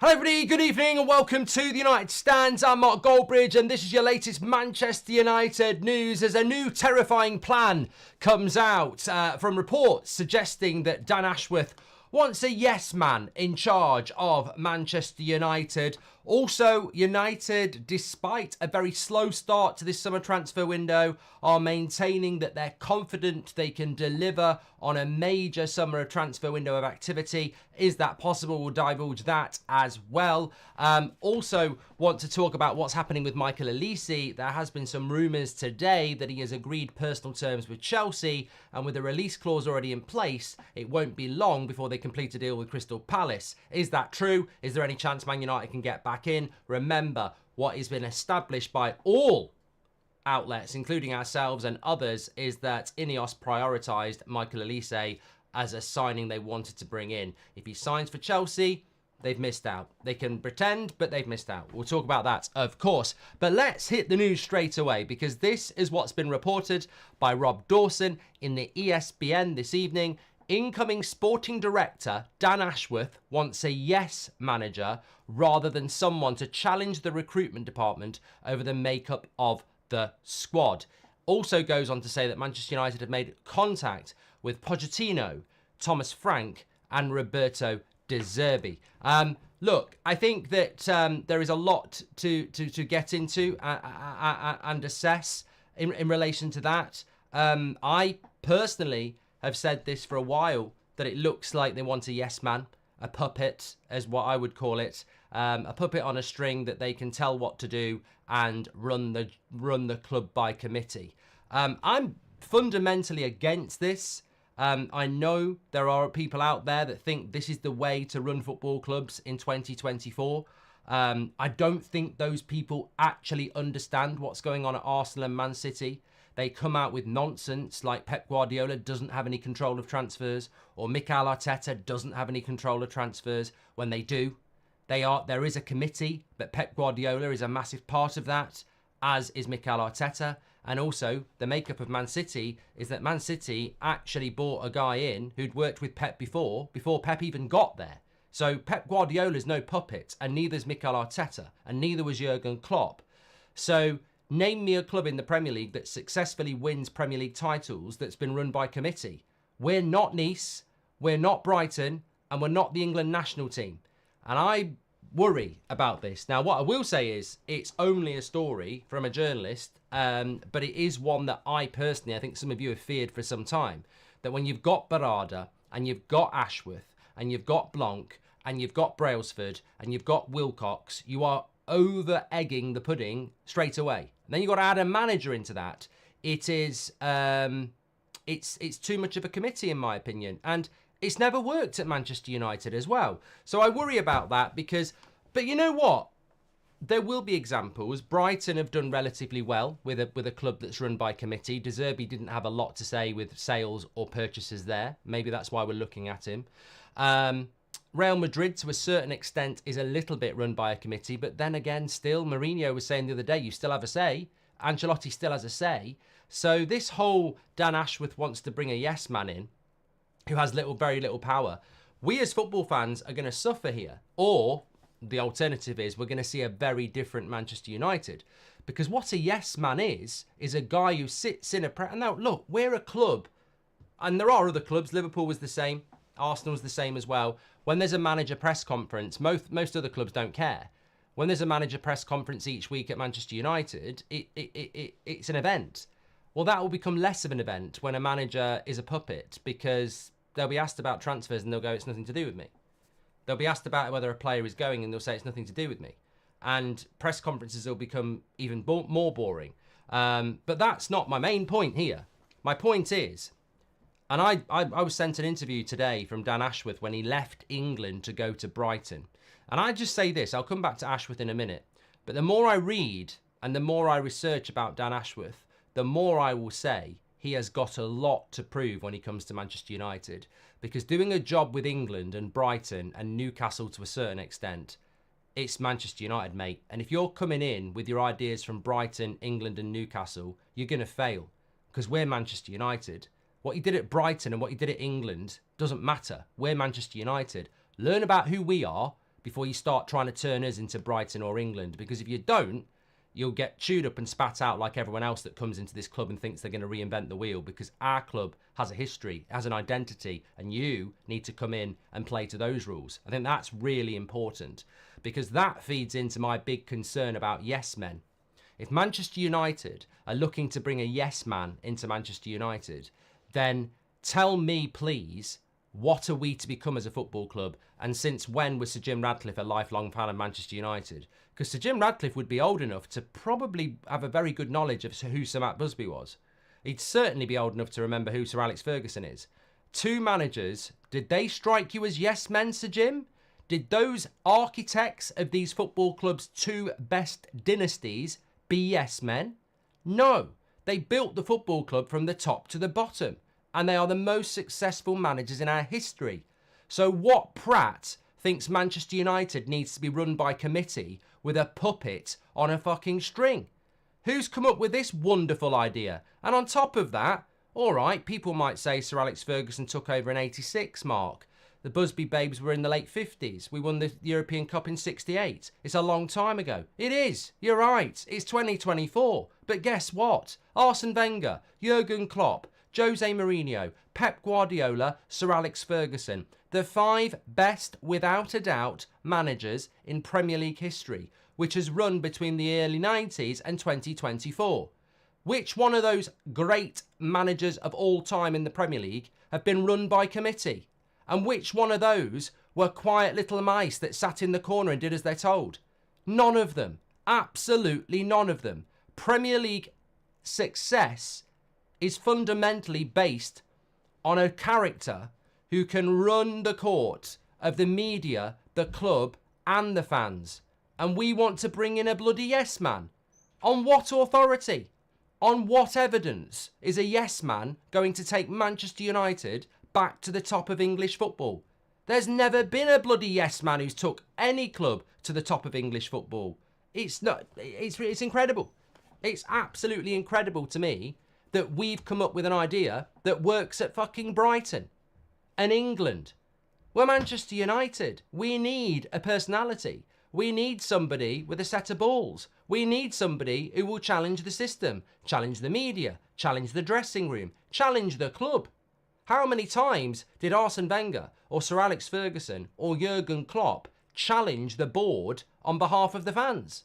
Hello everybody, good evening and welcome to the United Stands. I'm Mark Goldbridge and this is your latest Manchester United news as a new terrifying plan comes out from reports suggesting that Dan Ashworth wants a yes man in charge of Manchester United. Also, United, despite a very slow start to this summer transfer window, are maintaining that they're confident they can deliver on a major summer transfer window of activity. Is that possible? We'll divulge that as well. Also, want to talk about what's happening with Michael Olise. There has been some rumours today that he has agreed personal terms with Chelsea, and with a release clause already in place, it won't be long before they complete a deal with Crystal Palace. Is that true? Is there any chance Man United can get back in? Remember, what has been established by all outlets, including ourselves and others, is that Ineos prioritised Michael Olise as a signing they wanted to bring in. If he signs for Chelsea, they've missed out. They can pretend, but they've missed out. We'll talk about that, of course. But let's hit the news straight away, because this is what's been reported by Rob Dawson in the ESPN this evening. Incoming sporting director Dan Ashworth wants a yes manager rather than someone to challenge the recruitment department over the makeup of the squad. Also goes on to say that Manchester United have made contact with Pochettino, Thomas Frank and Roberto De Zerbi. Look, I think that there is a lot to get into and assess in relation to that. I personally have said this for a while, that it looks like they want a yes man, a puppet, as what I would call it, a puppet on a string that they can tell what to do and run the club by committee. I'm fundamentally against this. I know there are people out there that think this is the way to run football clubs in 2024. I don't think those people actually understand what's going on at Arsenal and Man City. They come out with nonsense like Pep Guardiola doesn't have any control of transfers, or Mikel Arteta doesn't have any control of transfers, when they do. There is a committee, but Pep Guardiola is a massive part of that, as is Mikel Arteta. And also, the makeup of Man City is that Man City actually bought a guy in who'd worked with Pep before Pep even got there. So Pep Guardiola's no puppet, and neither is Mikel Arteta, and neither was Jurgen Klopp. So name me a club in the Premier League that successfully wins Premier League titles that's been run by committee. We're not Nice, we're not Brighton, and we're not the England national team. And I worry about this. Now, what I will say is it's only a story from a journalist, but it is one that I personally, I think some of you have feared for some time, that when you've got Barada and you've got Ashworth and you've got Blanc and you've got Brailsford and you've got Wilcox, you are over-egging the pudding straight away. And then you've got to add a manager into that. It is, it's too much of a committee in my opinion. And it's never worked at Manchester United as well. So I worry about that but you know what? There will be examples. Brighton have done relatively well with a club that's run by committee. De Zerbi didn't have a lot to say with sales or purchases there. Maybe that's why we're looking at him. Real Madrid, to a certain extent, is a little bit run by a committee. But then again, still, Mourinho was saying the other day, you still have a say. Ancelotti still has a say. So this whole Dan Ashworth wants to bring a yes man in, who has very little power. We as football fans are going to suffer here. Or the alternative is we're going to see a very different Manchester United. Because what a yes man is a guy who sits in a press. Now, look, we're a club, and there are other clubs. Liverpool was the same. Arsenal was the same as well. When there's a manager press conference, most other clubs don't care. When there's a manager press conference each week at Manchester United, it's an event. Well, that will become less of an event when a manager is a puppet, because they'll be asked about transfers and they'll go, it's nothing to do with me. They'll be asked about whether a player is going and they'll say, it's nothing to do with me. And press conferences will become even more boring. But that's not my main point here. My point is, and I was sent an interview today from Dan Ashworth when he left England to go to Brighton. And I just say this, I'll come back to Ashworth in a minute. But the more I read and the more I research about Dan Ashworth, the more I will say he has got a lot to prove when he comes to Manchester United. Because doing a job with England and Brighton and Newcastle to a certain extent, it's Manchester United, mate. And if you're coming in with your ideas from Brighton, England and Newcastle, you're going to fail. Because we're Manchester United. What you did at Brighton and what you did at England doesn't matter. We're Manchester United. Learn about who we are, before you start trying to turn us into Brighton or England. Because if you don't, you'll get chewed up and spat out like everyone else that comes into this club and thinks they're going to reinvent the wheel, because our club has a history, has an identity, and you need to come in and play to those rules. I think that's really important, because that feeds into my big concern about yes men. If Manchester United are looking to bring a yes man into Manchester United, then tell me, please, what are we to become as a football club? And since when was Sir Jim Radcliffe a lifelong fan of Manchester United? Because Sir Jim Radcliffe would be old enough to probably have a very good knowledge of who Sir Matt Busby was. He'd certainly be old enough to remember who Sir Alex Ferguson is. Two managers, did they strike you as yes men, Sir Jim? Did those architects of these football clubs' two best dynasties be yes men? No, they built the football club from the top to the bottom, and they are the most successful managers in our history. So what prat thinks Manchester United needs to be run by committee with a puppet on a fucking string? Who's come up with this wonderful idea? And on top of that, all right, people might say Sir Alex Ferguson took over in 86, Mark. The Busby Babes were in the late 50s. We won the European Cup in 68. It's a long time ago. It is. You're right. It's 2024. But guess what? Arsene Wenger, Jurgen Klopp, Jose Mourinho, Pep Guardiola, Sir Alex Ferguson. The 5 best, without a doubt, managers in Premier League history, which has run between the early 90s and 2024. Which one of those great managers of all time in the Premier League have been run by committee? And which one of those were quiet little mice that sat in the corner and did as they're told? None of them. Absolutely none of them. Premier League success is fundamentally based on a character who can run the court of the media, the club, and the fans. And we want to bring in a bloody yes man. On what authority? On what evidence is a yes man going to take Manchester United back to the top of English football? There's never been a bloody yes man who's took any club to the top of English football. It's incredible. It's absolutely incredible to me that we've come up with an idea that works at fucking Brighton and England. We're Manchester United. We need a personality. We need somebody with a set of balls. We need somebody who will challenge the system, challenge the media, challenge the dressing room, challenge the club. How many times did Arsene Wenger or Sir Alex Ferguson or Jurgen Klopp challenge the board on behalf of the fans?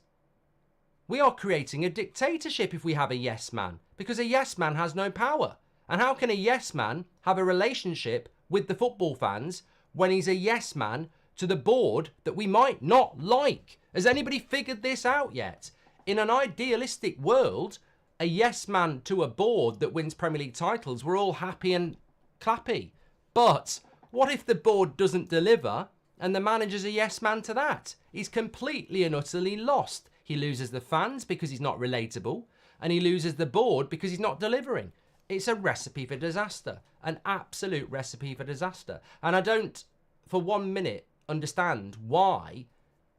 We are creating a dictatorship if we have a yes man, because a yes man has no power. And how can a yes man have a relationship with the football fans when he's a yes man to the board that we might not like? Has anybody figured this out yet? In an idealistic world, a yes man to a board that wins Premier League titles, we're all happy and clappy. But what if the board doesn't deliver and the manager's a yes man to that? He's completely and utterly lost. He loses the fans because he's not relatable, and he loses the board because he's not delivering. It's a recipe for disaster, an absolute recipe for disaster. And I don't, for 1 minute, understand why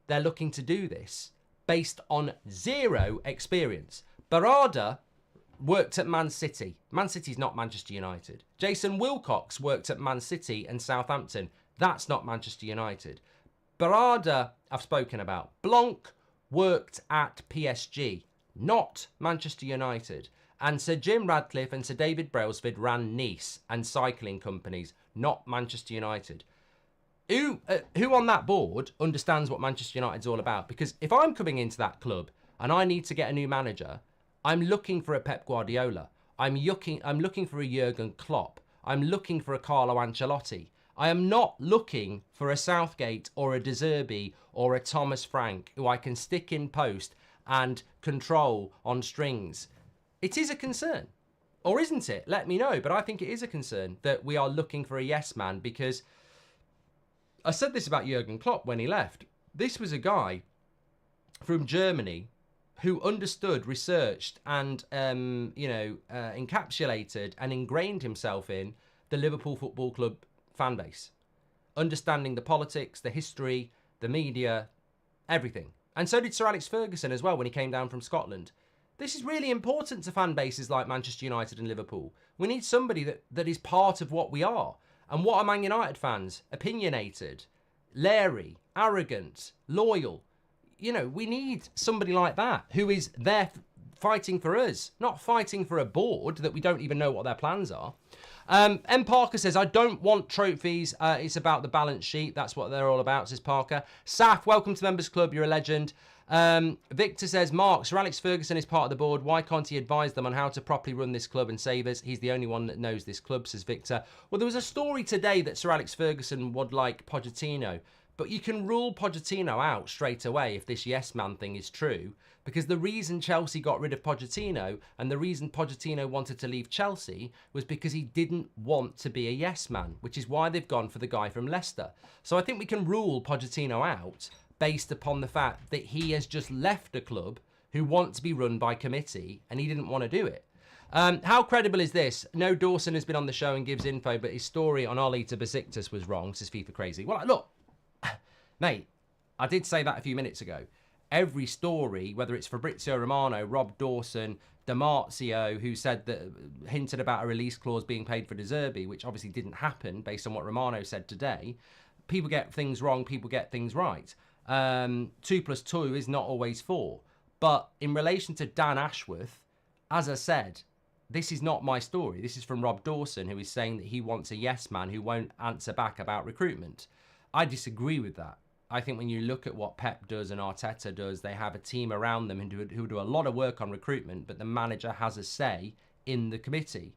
they're looking to do this based on zero experience. Barada worked at Man City. Man City's not Manchester United. Jason Wilcox worked at Man City and Southampton. That's not Manchester United. Barada, I've spoken about. Blanc worked at PSG, not Manchester United. And Sir Jim Radcliffe and Sir David Brailsford ran Nice and cycling companies, not Manchester United. Who on that board understands what Manchester United's all about? Because if I'm coming into that club and I need to get a new manager, I'm looking for a Pep Guardiola. I'm looking for a Jurgen Klopp. I'm looking for a Carlo Ancelotti. I am not looking for a Southgate or a De Zerbi or a Thomas Frank who I can stick in post and control on strings. It is a concern. Or isn't it? Let me know. But I think it is a concern that we are looking for a yes man, because I said this about Jurgen Klopp when he left. This was a guy from Germany who understood, researched and, encapsulated and ingrained himself in the Liverpool Football Club fan base, understanding the politics, the history, the media, everything. And so did Sir Alex Ferguson as well when he came down from Scotland. This is really important to fan bases like Manchester United and Liverpool. We need somebody that is part of what we are. And what are Man United fans? Opinionated, leery, arrogant, loyal. You know, we need somebody like that who is there fighting for us, not fighting for a board that we don't even know what their plans are. M. Parker says, I don't want trophies. It's about the balance sheet. That's what they're all about, says Parker. Saf, welcome to Members Club. You're a legend. Victor says, Mark, Sir Alex Ferguson is part of the board. Why can't he advise them on how to properly run this club and save us? He's the only one that knows this club, says Victor. Well, there was a story today that Sir Alex Ferguson would like Pochettino. But you can rule Pochettino out straight away if this yes man thing is true, because the reason Chelsea got rid of Pochettino and the reason Pochettino wanted to leave Chelsea was because he didn't want to be a yes man, which is why they've gone for the guy from Leicester. So I think we can rule Pochettino out based upon the fact that he has just left a club who want to be run by committee and he didn't want to do it. How credible is this? No, Dawson has been on the show and gives info, but his story on Ollie to Besiktas was wrong, says FIFA Crazy. Well, look, mate, I did say that a few minutes ago. Every story, whether it's Fabrizio Romano, Rob Dawson, DiMarzio, who said that, hinted about a release clause being paid for De Zerbi, which obviously didn't happen based on what Romano said today. People get things wrong, people get things right. 2 + 2 is not always 4. But in relation to Dan Ashworth, as I said, this is not my story. This is from Rob Dawson, who is saying that he wants a yes man who won't answer back about recruitment. I disagree with that. I think when you look at what Pep does and Arteta does, they have a team around them who do a lot of work on recruitment, but the manager has a say in the committee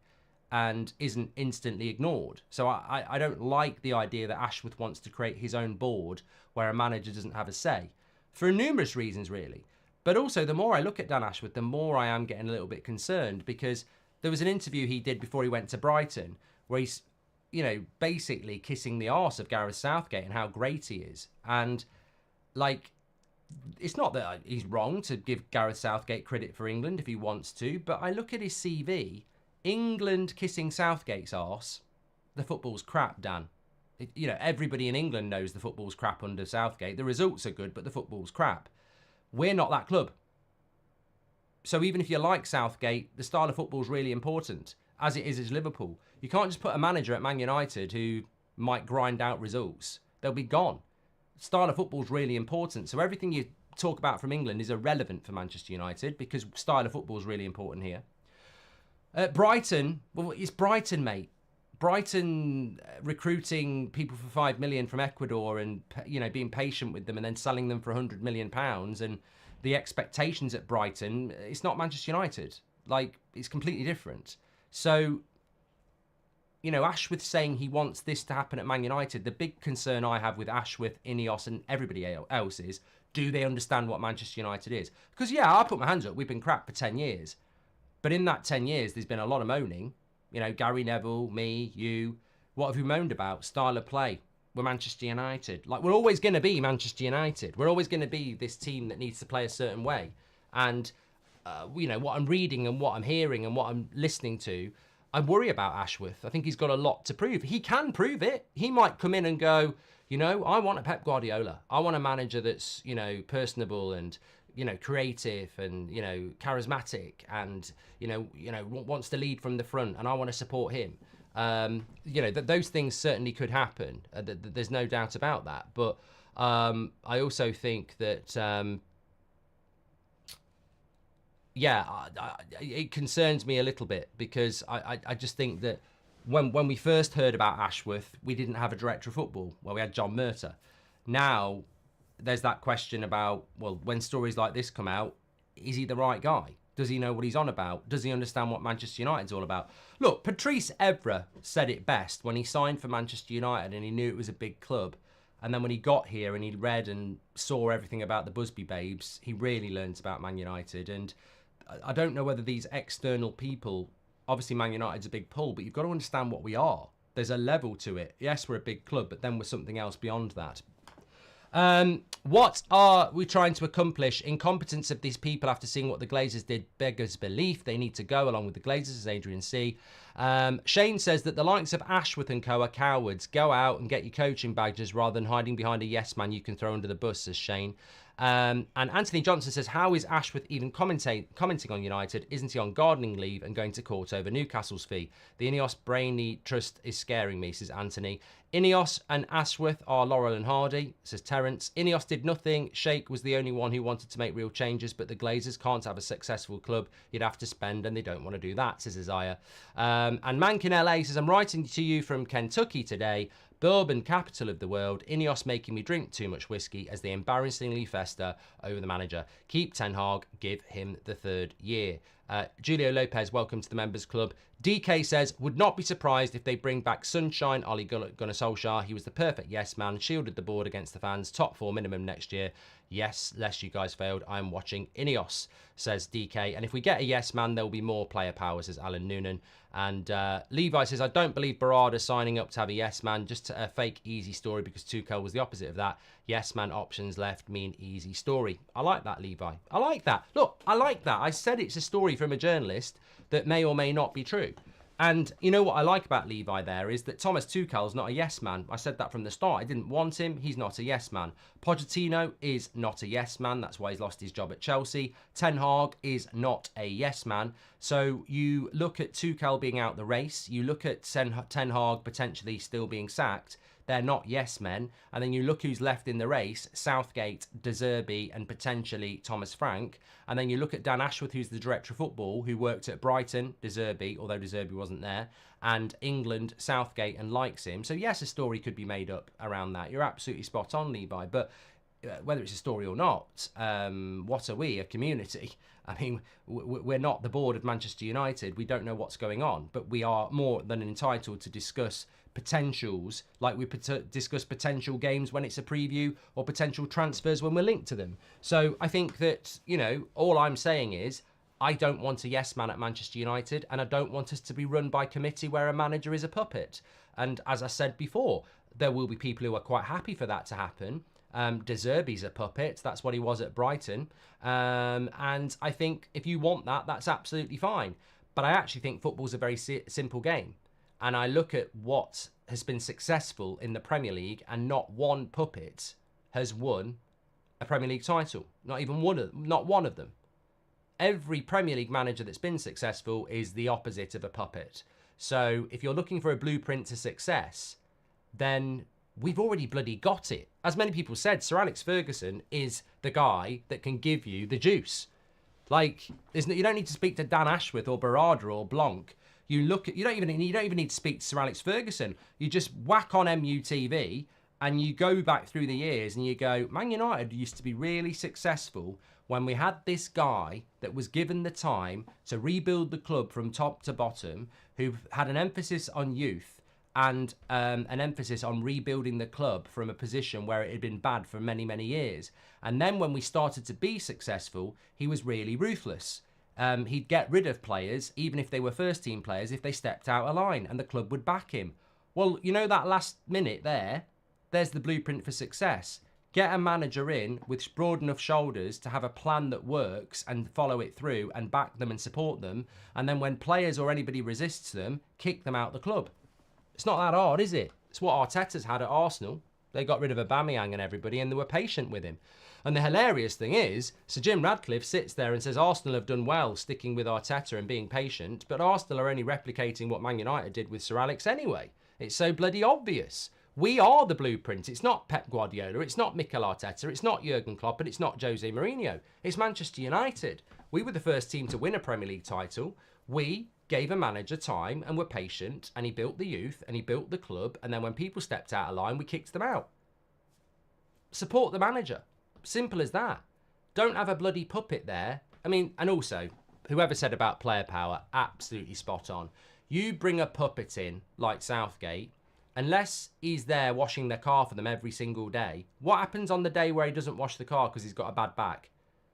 and isn't instantly ignored. So I don't like the idea that Ashworth wants to create his own board where a manager doesn't have a say, for numerous reasons, really. But also, the more I look at Dan Ashworth, the more I am getting a little bit concerned, because there was an interview he did before he went to Brighton where he's, you know, basically kissing the arse of Gareth Southgate and how great he is. And, like, it's not that he's wrong to give Gareth Southgate credit for England if he wants to, but I look at his CV, England kissing Southgate's arse, the football's crap, Dan. You know, everybody in England knows the football's crap under Southgate. The results are good, but the football's crap. We're not that club. So even if you like Southgate, the style of football is really important, as it is Liverpool. You can't just put a manager at Man United who might grind out results. They'll be gone. Style of football is really important. So everything you talk about from England is irrelevant for Manchester United because style of football is really important here. Brighton, well, it's Brighton, mate. Brighton recruiting people for 5 million from Ecuador and, you know, being patient with them and then selling them for £100 million, and the expectations at Brighton, it's not Manchester United. Like, it's completely different. So, you know, Ashworth saying he wants this to happen at Man United, the big concern I have with Ashworth, Ineos and everybody else is, do they understand what Manchester United is? Because, yeah, I put my hands up, we've been crap for 10 years. But in that 10 years, there's been a lot of moaning. You know, Gary Neville, me, you. What have we moaned about? Style of play. We're Manchester United. Like, we're always going to be Manchester United. We're always going to be this team that needs to play a certain way. And, you know, what I'm reading and what I'm hearing and what I'm listening to, I worry about Ashworth. I think he's got a lot to prove. He can prove it. He might come in and go, you know, I want a Pep Guardiola. I want a manager that's, you know, personable and, you know, creative and, you know, charismatic and, you know, wants to lead from the front, and I want to support him. You know, those things certainly could happen. There's no doubt about that. But I also think that, it concerns me a little bit because I just think that when we first heard about Ashworth, we didn't have a director of football. Well, we had John Murtagh. Now, there's that question about, well, when stories like this come out, is he the right guy? Does he know what he's on about? Does he understand what Manchester United's all about? Look, Patrice Evra said it best when he signed for Manchester United and he knew it was a big club. And then when he got here and he read and saw everything about the Busby Babes, he really learnt about Man United. And I don't know whether these external people, obviously Man United's a big pull, but you've got to understand what we are. There's a level to it. Yes, we're a big club, but then we're something else beyond that. What are we trying to accomplish? Incompetence of these people after seeing what the Glazers did beggars belief. They need to go along with the Glazers, as Adrian C. Shane says that the likes of Ashworth and co are cowards. Go out and get your coaching badges rather than hiding behind a yes man you can throw under the bus, says Shane. And Anthony Johnson says, how is Ashworth even commenting on United? Isn't he on gardening leave and going to court over Newcastle's fee? The Ineos brainy trust is scaring me, says Anthony. Ineos and Ashworth are Laurel and Hardy, says Terence. Ineos did nothing. Sheikh was the only one who wanted to make real changes, but the Glazers can't have a successful club. You'd have to spend, and they don't want to do that, says Isaiah. And Mankin LA says, I'm writing to you from Kentucky today. Bourbon capital of the world. Ineos making me drink too much whiskey as they embarrassingly fester over the manager. Keep Ten Hag, give him the 3rd year. Julio Lopez, welcome to the members club. DK says, would not be surprised if they bring back Sunshine Ole Gunnar Solskjaer. He was the perfect yes man, shielded the board against the fans, top 4 minimum next year. Yes, lest you guys failed, I'm watching Ineos, says DK. And if we get a yes man, there'll be more player power, says Alan Noonan. And Levi says, I don't believe Barada signing up to have a yes man, just a fake easy story because Tuchel was the opposite of that. Yes man options left mean easy story. I like that, Levi. I like that. Look, I like that. I said it's a story from a journalist that may or may not be true. And you know what I like about Levi there is that Thomas Tuchel's not a yes man. I said that from the start. I didn't want him. He's not a yes man. Pochettino is not a yes man. That's why he's lost his job at Chelsea. Ten Hag is not a yes man. So you look at Tuchel being out the race. You look at Ten Hag potentially still being sacked. They're not yes men. And then you look who's left in the race, Southgate, De Zerbi, and potentially Thomas Frank. And then you look at Dan Ashworth, who's the director of football, who worked at Brighton, De Zerbi, although De Zerbi wasn't there, and England, Southgate, and likes him. So yes, a story could be made up around that. You're absolutely spot on, Levi. But whether it's a story or not, what are we, a community? I mean, we're not the board of Manchester United. We don't know what's going on, but we are more than entitled to discuss potentials, like we discuss potential games when it's a preview or potential transfers when we're linked to them. So I think that, you know, all I'm saying is I don't want a yes man at Manchester United, and I don't want us to be run by committee where a manager is a puppet. And as I said before, there will be people who are quite happy for that to happen. De Zerbi's a puppet. That's what he was at Brighton. And I think if you want that, that's absolutely fine. But I actually think football's a very simple game. And I look at what has been successful in the Premier League, and not one puppet has won a Premier League title. Not one of them. Every Premier League manager that's been successful is the opposite of a puppet. So if you're looking for a blueprint to success, then we've already bloody got it. As many people said, Sir Alex Ferguson is the guy that can give you the juice. Like, you don't need to speak to Dan Ashworth or Barada or Blanc. You don't even need to speak to Sir Alex Ferguson. You just whack on MUTV and you go back through the years and you go, Man United used to be really successful when we had this guy that was given the time to rebuild the club from top to bottom, who had an emphasis on youth and an emphasis on rebuilding the club from a position where it had been bad for many, many years. And then when we started to be successful, he was really ruthless. He'd get rid of players, even if they were first team players, if they stepped out of line, and the club would back him. Well, you know, that last minute there's the blueprint for success. Get a manager in with broad enough shoulders to have a plan that works and follow it through and back them and support them. And then when players or anybody resists them, kick them out the club. It's not that hard, is it? It's what Arteta's had at Arsenal. They got rid of Aubameyang and everybody, and they were patient with him. And the hilarious thing is, Sir Jim Radcliffe sits there and says Arsenal have done well sticking with Arteta and being patient, but Arsenal are only replicating what Man United did with Sir Alex anyway. It's so bloody obvious. We are the blueprint. It's not Pep Guardiola, it's not Mikel Arteta, it's not Jurgen Klopp, and it's not Jose Mourinho. It's Manchester United. We were the first team to win a Premier League title. We gave a manager time and were patient, and he built the youth and he built the club, and then when people stepped out of line, we kicked them out. Support the manager. Simple as that. Don't have a bloody puppet there. I mean, and also, whoever said about player power, absolutely spot on. You bring a puppet in, like Southgate, unless he's there washing their car for them every single day, what happens on the day where he doesn't wash the car because he's got a bad back?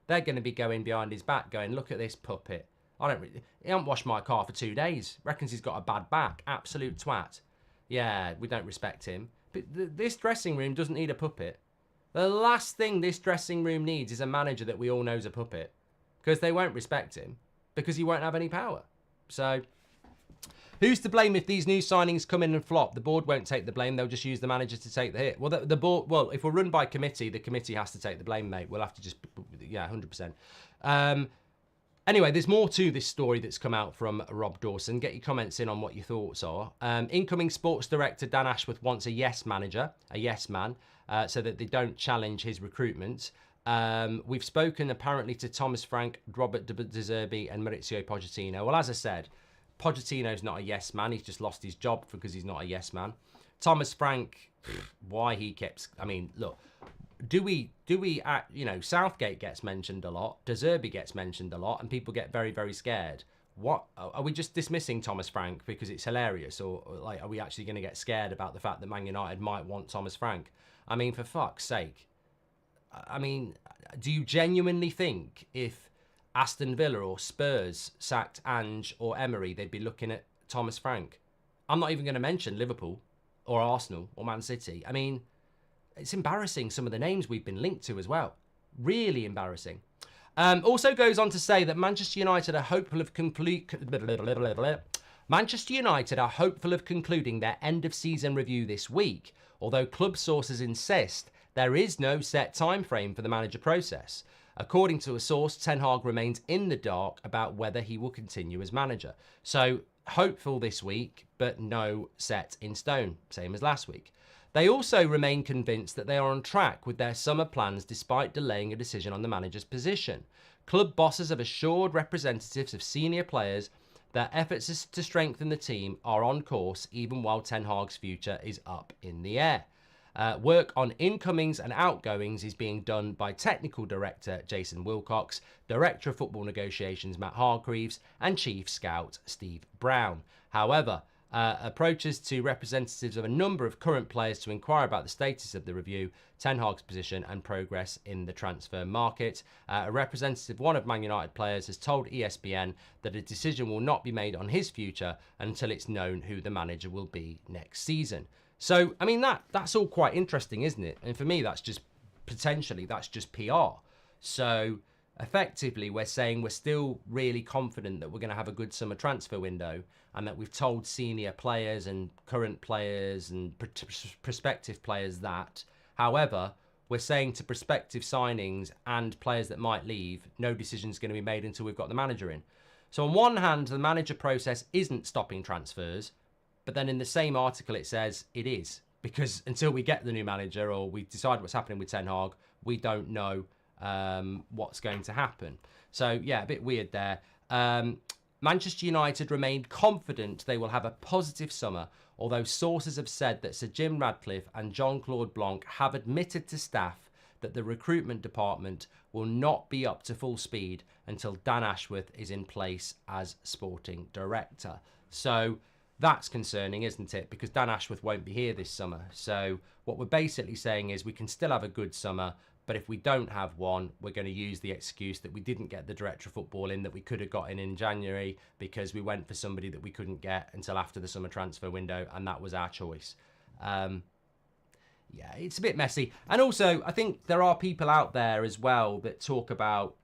They're going to be going behind his back going, look at this puppet. He hasn't washed my car for 2 days. Reckons he's got a bad back. Absolute twat. Yeah, we don't respect him. But this dressing room doesn't need a puppet. The last thing this dressing room needs is a manager that we all know is a puppet, because they won't respect him because he won't have any power. So who's to blame if these new signings come in and flop? The board won't take the blame. They'll just use the manager to take the hit. Well, the board. Well, if we're run by committee, the committee has to take the blame, mate. We'll have to just, yeah, 100%. Anyway, there's more to this story that's come out from Rob Dawson. Get your comments in on what your thoughts are. Incoming sports director Dan Ashworth wants a yes manager, a yes man, so that they don't challenge his recruitment. We've spoken apparently to Thomas Frank, Robert De Zerbi and Maurizio Pochettino. Well, as I said, Pochettino's not a yes man. He's just lost his job because he's not a yes man. Thomas Frank, why he kept... I mean, look... Do we, Southgate gets mentioned a lot, De Zerbi gets mentioned a lot, and people get very, very scared. What, are we just dismissing Thomas Frank because it's hilarious, or like, are we actually going to get scared about the fact that Man United might want Thomas Frank? I mean, for fuck's sake. I mean, do you genuinely think if Aston Villa or Spurs sacked Ange or Emery, they'd be looking at Thomas Frank? I'm not even going to mention Liverpool or Arsenal or Man City. I mean... It's embarrassing, some of the names we've been linked to as well. Really embarrassing. Also goes on to say that Manchester United are hopeful of concluding their end-of-season review this week, although club sources insist there is no set time frame for the manager process. According to a source, Ten Hag remains in the dark about whether he will continue as manager. So, hopeful this week, but no set in stone, same as last week. They also remain convinced that they are on track with their summer plans despite delaying a decision on the manager's position. Club bosses have assured representatives of senior players that efforts to strengthen the team are on course even while Ten Hag's future is up in the air. Work on incomings and outgoings is being done by Technical Director Jason Wilcox, Director of Football Negotiations Matt Hargreaves and Chief Scout Steve Brown. However, approaches to representatives of a number of current players to inquire about the status of the review, Ten Hag's position and progress in the transfer market. A representative, one of Man United players, has told ESPN that a decision will not be made on his future until it's known who the manager will be next season. So, I mean, that's all quite interesting, isn't it? And for me, that's just PR. So, effectively, we're saying we're still really confident that we're going to have a good summer transfer window and that we've told senior players and current players and prospective players that. However, we're saying to prospective signings and players that might leave, no decision's going to be made until we've got the manager in. So on one hand, the manager process isn't stopping transfers, but then in the same article it says it is. Because until we get the new manager or we decide what's happening with Ten Hag, we don't know what's going to happen. So yeah, a bit weird there. Manchester United remained confident they will have a positive summer, although sources have said that Sir Jim Ratcliffe and Jean-Claude Blanc have admitted to staff that the recruitment department will not be up to full speed until Dan Ashworth is in place as sporting director. So that's concerning, isn't it? Because Dan Ashworth won't be here this summer. So what we're basically saying is we can still have a good summer, but if we don't have one, we're going to use the excuse that we didn't get the director of football in that we could have got in January because we went for somebody that we couldn't get until after the summer transfer window, and that was our choice. Yeah, it's a bit messy. And also, I think there are people out there as well that talk about,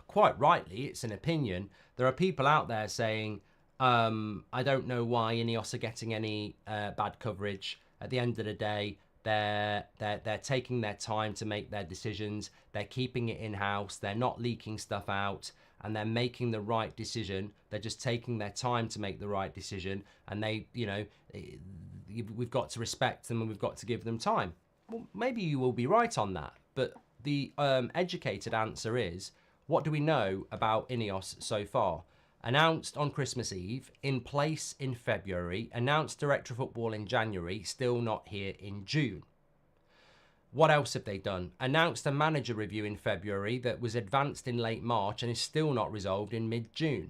quite rightly, it's an opinion, there are people out there saying, I don't know why Ineos are getting any bad coverage. At the end of the day, they're taking their time to make their decisions. They're keeping it in-house. They're not leaking stuff out, and they're making the right decision. They're just taking their time to make the right decision, and they, we've got to respect them and we've got to give them time. Well, maybe you will be right on that, but the educated answer is, what do we know about Ineos so far? Announced on Christmas Eve, in place in February, announced Director of Football in January, still not here in June. What else have they done? Announced a manager review in February that was advanced in late March and is still not resolved in mid-June.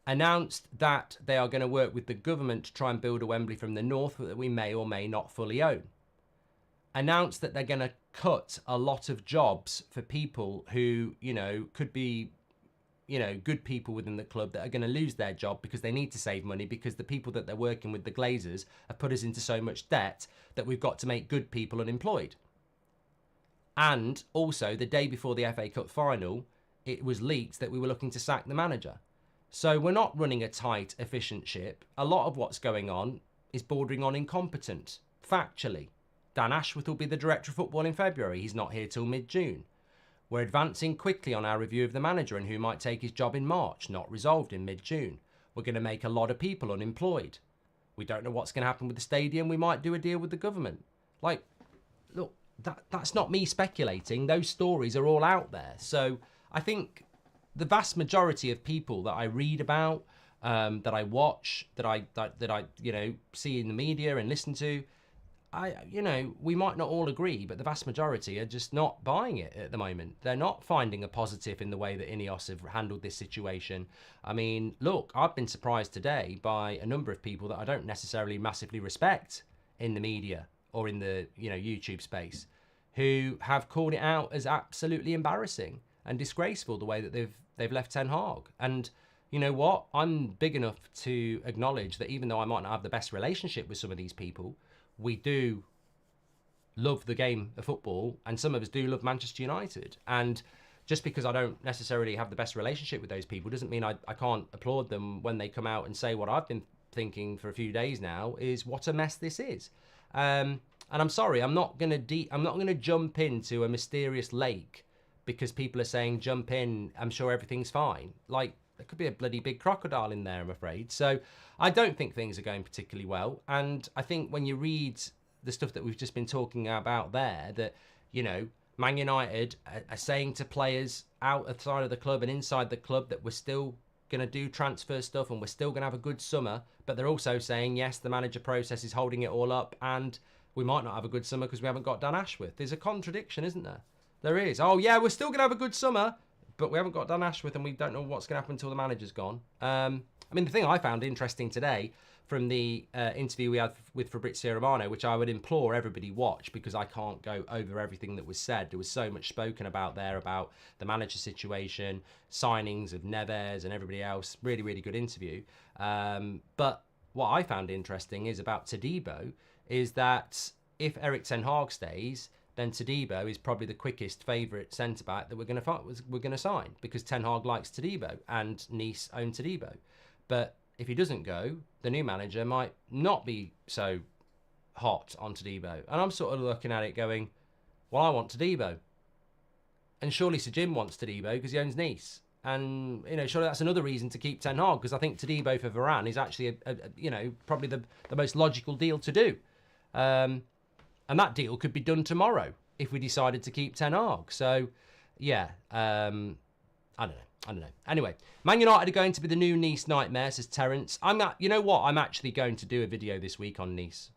Announced that they are going to work with the government to try and build a Wembley from the north that we may or may not fully own. Announced that they're going to cut a lot of jobs for people who, could be good people within the club that are going to lose their job because they need to save money because the people that they're working with, the Glazers, have put us into so much debt that we've got to make good people unemployed. And also, the day before the FA Cup final, it was leaked that we were looking to sack the manager. So we're not running a tight, efficient ship. A lot of what's going on is bordering on incompetent, factually. Dan Ashworth will be the Director of Football in February. He's not here till mid-June. We're advancing quickly on our review of the manager and who might take his job in March, not resolved in mid-June. We're going to make a lot of people unemployed. We don't know what's going to happen with the stadium. We might do a deal with the government. Like, look, that's not me speculating. Those stories are all out there. So I think the vast majority of people that I read about, that I watch, that I see in the media and listen to, we might not all agree, but the vast majority are just not buying it at the moment. They're not finding a positive in the way that Ineos have handled this situation. I mean, look, I've been surprised today by a number of people that I don't necessarily massively respect in the media or in the YouTube space, who have called it out as absolutely embarrassing and disgraceful the way that they've left Ten Hag. And you know what? I'm big enough to acknowledge that even though I might not have the best relationship with some of these people, we do love the game of football, and some of us do love Manchester United. And just because I don't necessarily have the best relationship with those people doesn't mean I can't applaud them when they come out and say what I've been thinking for a few days now is what a mess this is. And I'm sorry, I'm not gonna jump into a mysterious lake because people are saying jump in, I'm sure everything's fine. Like, there could be a bloody big crocodile in there, I'm afraid. So I don't think things are going particularly well. And I think when you read the stuff that we've just been talking about there, that, Man United are saying to players outside of the club and inside the club that we're still going to do transfer stuff and we're still going to have a good summer. But they're also saying, yes, the manager process is holding it all up and we might not have a good summer because we haven't got Dan Ashworth. There's a contradiction, isn't there? There is. Oh, yeah, we're still going to have a good summer, but we haven't got Dan Ashworth and we don't know what's going to happen until the manager's gone. I mean, the thing I found interesting today from the interview we had with Fabrizio Romano, which I would implore everybody watch because I can't go over everything that was said. There was so much spoken about there about the manager situation, signings of Neves and everybody else. Really, really good interview. But what I found interesting is about Todibo is that if Erik Ten Hag stays, then Todibo is probably the quickest favourite centre-back that we're going to sign because Ten Hag likes Todibo and Nice own Todibo. But if he doesn't go, the new manager might not be so hot on Todibo. And I'm sort of looking at it going, well, I want Todibo. And surely Sir Jim wants Todibo because he owns Nice. And, surely that's another reason to keep Ten Hag because I think Todibo for Varane is actually, probably the most logical deal to do. And that deal could be done tomorrow if we decided to keep Ten Hag. So, yeah, I don't know. Anyway, Man United are going to be the new Nice nightmare, says Terence. You know what? I'm actually going to do a video this week on Nice.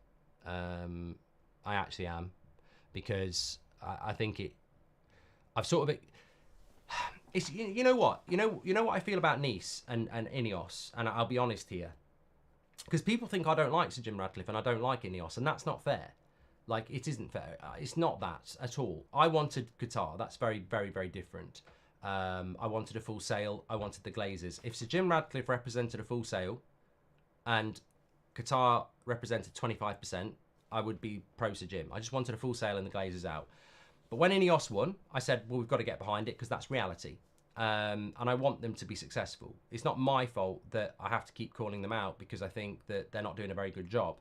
I actually am. Because I think I've sort of... It's, you know what? You know what I feel about Nice and Ineos? And I'll be honest here. Because people think I don't like Sir Jim Ratcliffe and I don't like Ineos. And that's not fair. Like, it isn't fair. It's not that at all. I wanted Qatar. That's very, very, very different. I wanted a full sale. I wanted the Glazers. If Sir Jim Ratcliffe represented a full sale and Qatar represented 25%, I would be pro Sir Jim. I just wanted a full sale and the Glazers out. But when Ineos won, I said, well, we've got to get behind it because that's reality. And I want them to be successful. It's not my fault that I have to keep calling them out because I think that they're not doing a very good job.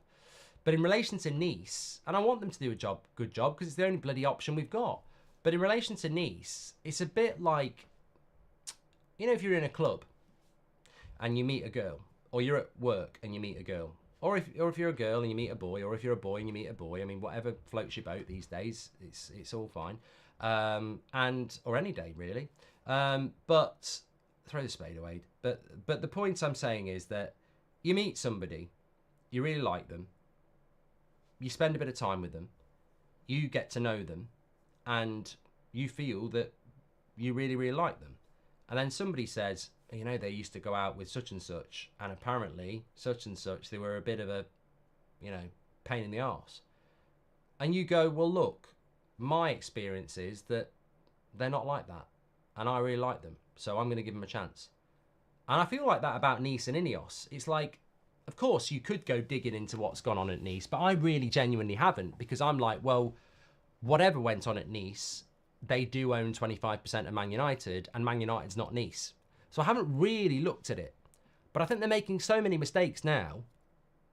But in relation to Nice, and I want them to do a good job because it's the only bloody option we've got. But in relation to Nice, it's a bit like, if you're in a club and you meet a girl, or you're at work and you meet a girl, or if you're a girl and you meet a boy, or if you're a boy and you meet a boy, I mean, whatever floats your boat these days, it's all fine. Or any day, really. But throw the spade away. But the point I'm saying is that you meet somebody, you really like them, you spend a bit of time with them, you get to know them, and you feel that you really, really like them. And then somebody says, they used to go out with such and apparently such and such, they were a bit of a, pain in the arse. And you go, well, look, my experience is that they're not like that. And I really like them. So I'm going to give them a chance. And I feel like that about Nice and Ineos. It's like, of course, you could go digging into what's gone on at Nice, but I really genuinely haven't because I'm like, well, whatever went on at Nice, they do own 25% of Man United, and Man United's not Nice. So I haven't really looked at it. But I think they're making so many mistakes now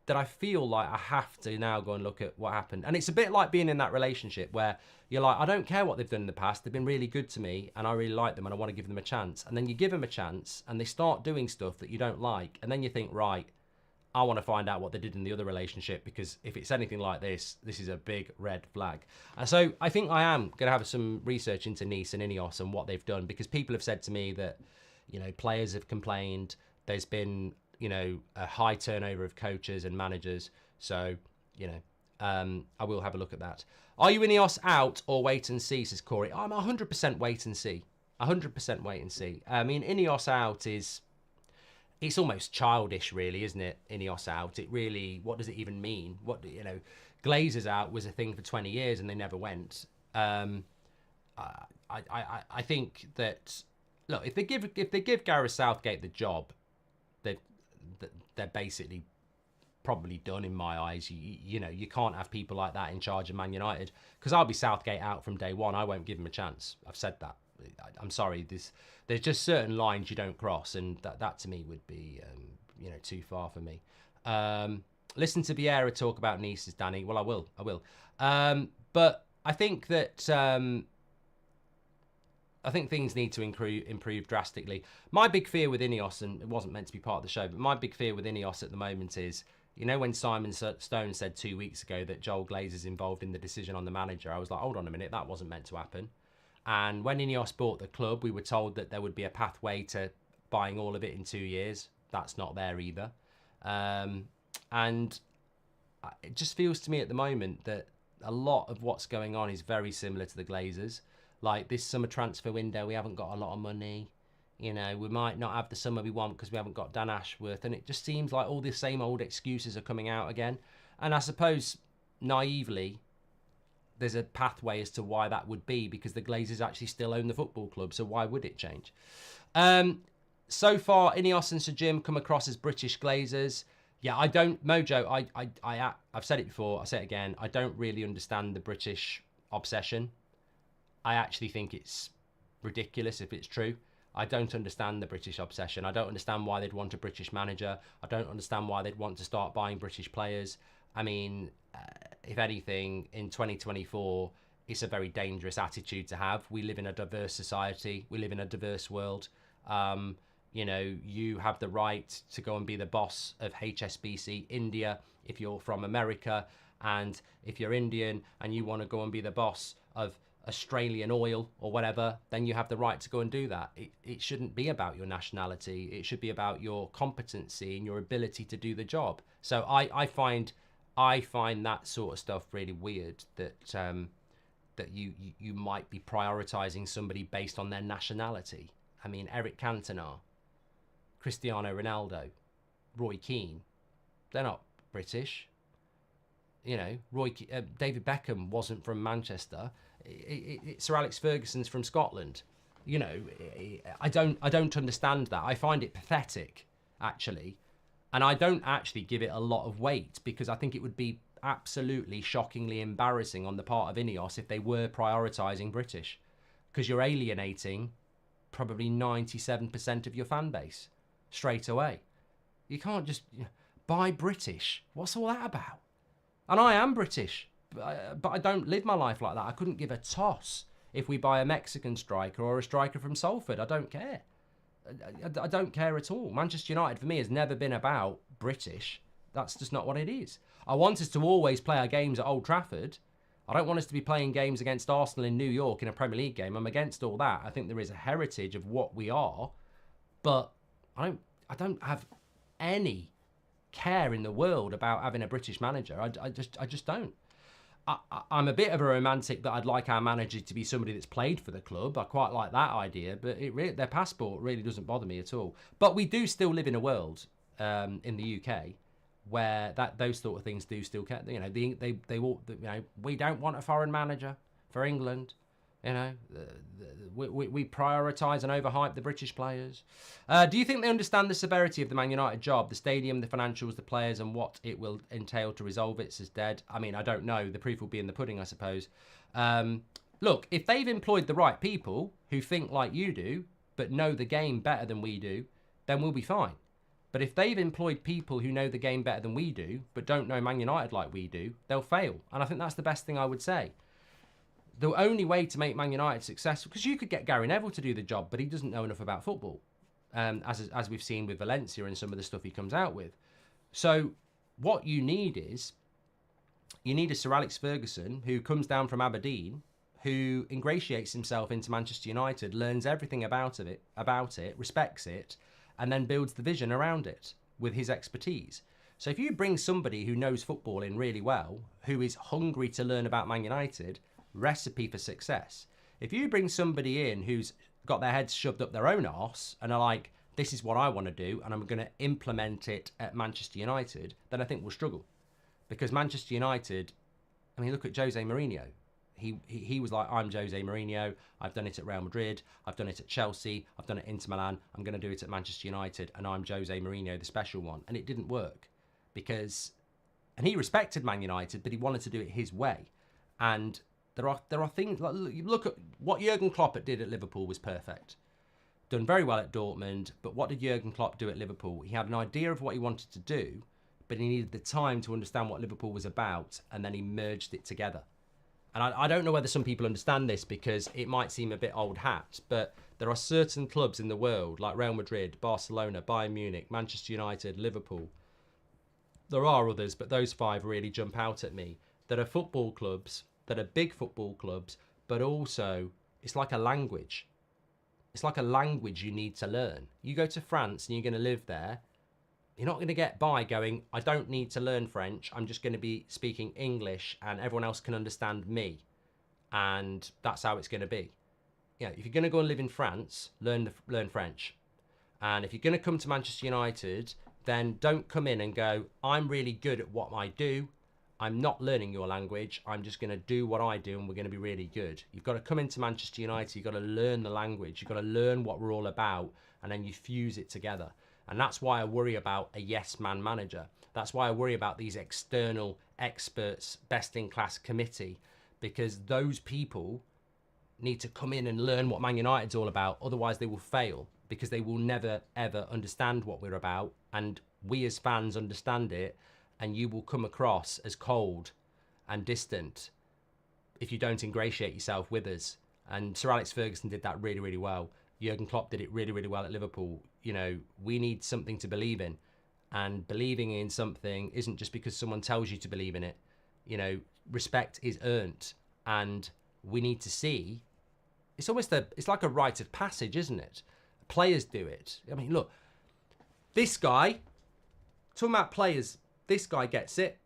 that I feel like I have to now go and look at what happened. And it's a bit like being in that relationship where you're like, I don't care what they've done in the past. They've been really good to me and I really like them and I want to give them a chance. And then you give them a chance and they start doing stuff that you don't like. And then you think, right, I want to find out what they did in the other relationship, because if it's anything like this, this is a big red flag. And so I think I am going to have some research into Nice and Ineos and what they've done, because people have said to me that, you know, players have complained. There's been, you know, a high turnover of coaches and managers. So, you know, I will have a look at that. Are you Ineos out or wait and see, says Corey? I'm 100% wait and see. 100% wait and see. I mean, Ineos out is... It's almost childish, really, isn't it? Ineos out. It really, what does it even mean? What, you know, Glazers out was a thing for 20 years and they never went. I think that, look, if they give Gareth Southgate the job, they're basically probably done in my eyes. You know, you can't have people like that in charge of Man United, because I'll be Southgate out from day one. I won't give him a chance. I've said that. I'm sorry. There's just certain lines you don't cross, and that to me would be, you know, too far for me. Listen to Vieira talk about Nice, Danny. Well, I will. But I think that I think things need to improve drastically. My big fear with Ineos, and it wasn't meant to be part of the show, but my big fear with Ineos at the moment is, you know, when Simon Stone said 2 weeks ago that Joel Glazer's involved in the decision on the manager, I was like, hold on a minute, that wasn't meant to happen. And when Ineos bought the club, we were told that there would be a pathway to buying all of it in 2 years. That's not there either. And it just feels to me at the moment that a lot of what's going on is very similar to the Glazers. Like this summer transfer window, we haven't got a lot of money. You know, we might not have the summer we want because we haven't got Dan Ashworth. And it just seems like all the same old excuses are coming out again. And I suppose, naively, there's a pathway as to why that would be, because the Glazers actually still own the football club. So why would it change? So far, Ineos and Sir Jim come across as British Glazers. Yeah, I don't, Mojo, I've said it before, I'll say it again. I don't really understand the British obsession. I actually think it's ridiculous if it's true. I don't understand the British obsession. I don't understand why they'd want a British manager. I don't understand why they'd want to start buying British players. I mean, if anything, in 2024, it's a very dangerous attitude to have. We live in a diverse society. We live in a diverse world. You know, you have the right to go and be the boss of HSBC India if you're from America. And if you're Indian and you want to go and be the boss of Australian oil or whatever, then you have the right to go and do that. It shouldn't be about your nationality. It should be about your competency and your ability to do the job. So I find that sort of stuff really weird, that that you might be prioritizing somebody based on their nationality. I mean, Eric Cantona, Cristiano Ronaldo, Roy Keane, they're not British. You know, David Beckham wasn't from Manchester. Sir Alex Ferguson's from Scotland. You know, I don't understand that. I find it pathetic, actually. And I don't actually give it a lot of weight, because I think it would be absolutely shockingly embarrassing on the part of Ineos if they were prioritising British, because you're alienating probably 97% of your fan base straight away. You can't just buy British. What's all that about? And I am British, but I don't live my life like that. I couldn't give a toss if we buy a Mexican striker or a striker from Salford. I don't care. I don't care at all. Manchester United, for me, has never been about British. That's just not what it is. I want us to always play our games at Old Trafford. I don't want us to be playing games against Arsenal in New York in a Premier League game. I'm against all that. I think there is a heritage of what we are, but I don't have any care in the world about having a British manager. I just don't. I'm a bit of a romantic that I'd like our manager to be somebody that's played for the club. I quite like that idea, but their passport really doesn't bother me at all. But we do still live in a world in the UK where those sort of things do still count. You know, they all, you know, we don't want a foreign manager for England. You know, we prioritise and overhype the British players. Do you think they understand the severity of the Man United job, the stadium, the financials, the players, and what it will entail to resolve it, says Dead? I mean, I don't know. The proof will be in the pudding, I suppose. Look, if they've employed the right people who think like you do, but know the game better than we do, then we'll be fine. But if they've employed people who know the game better than we do, but don't know Man United like we do, they'll fail. And I think that's the best thing I would say. The only way to make Man United successful, because you could get Gary Neville to do the job, but he doesn't know enough about football, as we've seen with Valencia and some of the stuff he comes out with. So what you need is, you need a Sir Alex Ferguson who comes down from Aberdeen, who ingratiates himself into Manchester United, learns everything about it, respects it, and then builds the vision around it with his expertise. So if you bring somebody who knows football in really well, who is hungry to learn about Man United, recipe for success. If you bring somebody in who's got their heads shoved up their own arse and are like, this is what I want to do and I'm going to implement it at Manchester United, then I think we'll struggle. Because Manchester United, I mean, look at Jose Mourinho. He was like, I'm Jose Mourinho. I've done it at Real Madrid. I've done it at Chelsea. I've done it at Inter Milan. I'm going to do it at Manchester United. And I'm Jose Mourinho, the special one. And it didn't work because, and he respected Man United, but he wanted to do it his way. And there are things, like, look at what Jurgen Klopp did at Liverpool was perfect. Done very well at Dortmund. But what did Jurgen Klopp do at Liverpool? He had an idea of what he wanted to do, but he needed the time to understand what Liverpool was about. And then he merged it together. And I don't know whether some people understand this because it might seem a bit old hat, but there are certain clubs in the world like Real Madrid, Barcelona, Bayern Munich, Manchester United, Liverpool. There are others, but those 5 really jump out at me. That are football clubs, that are big football clubs, but also it's like a language. It's like a language you need to learn. You go to France and you're going to live there. You're not going to get by going, I don't need to learn French. I'm just going to be speaking English and everyone else can understand me. And that's how it's going to be. You know, if you're going to go and live in France, learn French. And if you're going to come to Manchester United, then don't come in and go, I'm really good at what I do. I'm not learning your language. I'm just going to do what I do and we're going to be really good. You've got to come into Manchester United. You've got to learn the language. You've got to learn what we're all about and then you fuse it together. And that's why I worry about a yes-man manager. That's why I worry about these external experts, best-in-class committee, because those people need to come in and learn what Man United's all about. Otherwise, they will fail because they will never, ever understand what we're about. And we as fans understand it, and you will come across as cold and distant if you don't ingratiate yourself with us. And Sir Alex Ferguson did that really, really well. Jurgen Klopp did it really, really well at Liverpool. You know, we need something to believe in. And believing in something isn't just because someone tells you to believe in it. You know, respect is earned. And we need to see, it's like a rite of passage, isn't it? Players do it. I mean, look, this guy, talking about players, this guy gets it.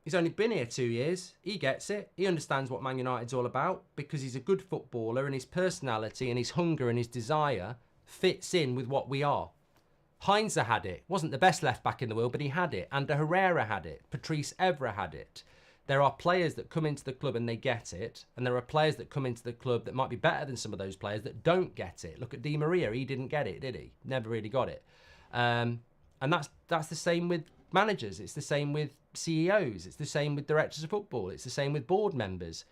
He's only been here 2 years. He gets it. He understands what Man United's all about because he's a good footballer and his personality and his hunger and his desire fits in with what we are. Heinze had it. Wasn't the best left back in the world, but he had it. Ander Herrera had it. Patrice Evra had it. There are players that come into the club and they get it. And there are players that come into the club that might be better than some of those players that don't get it. Look at Di Maria. He didn't get it, did he? Never really got it. And that's the same with managers. It's the same with CEOs. It's the same with directors of football. It's the same with board members.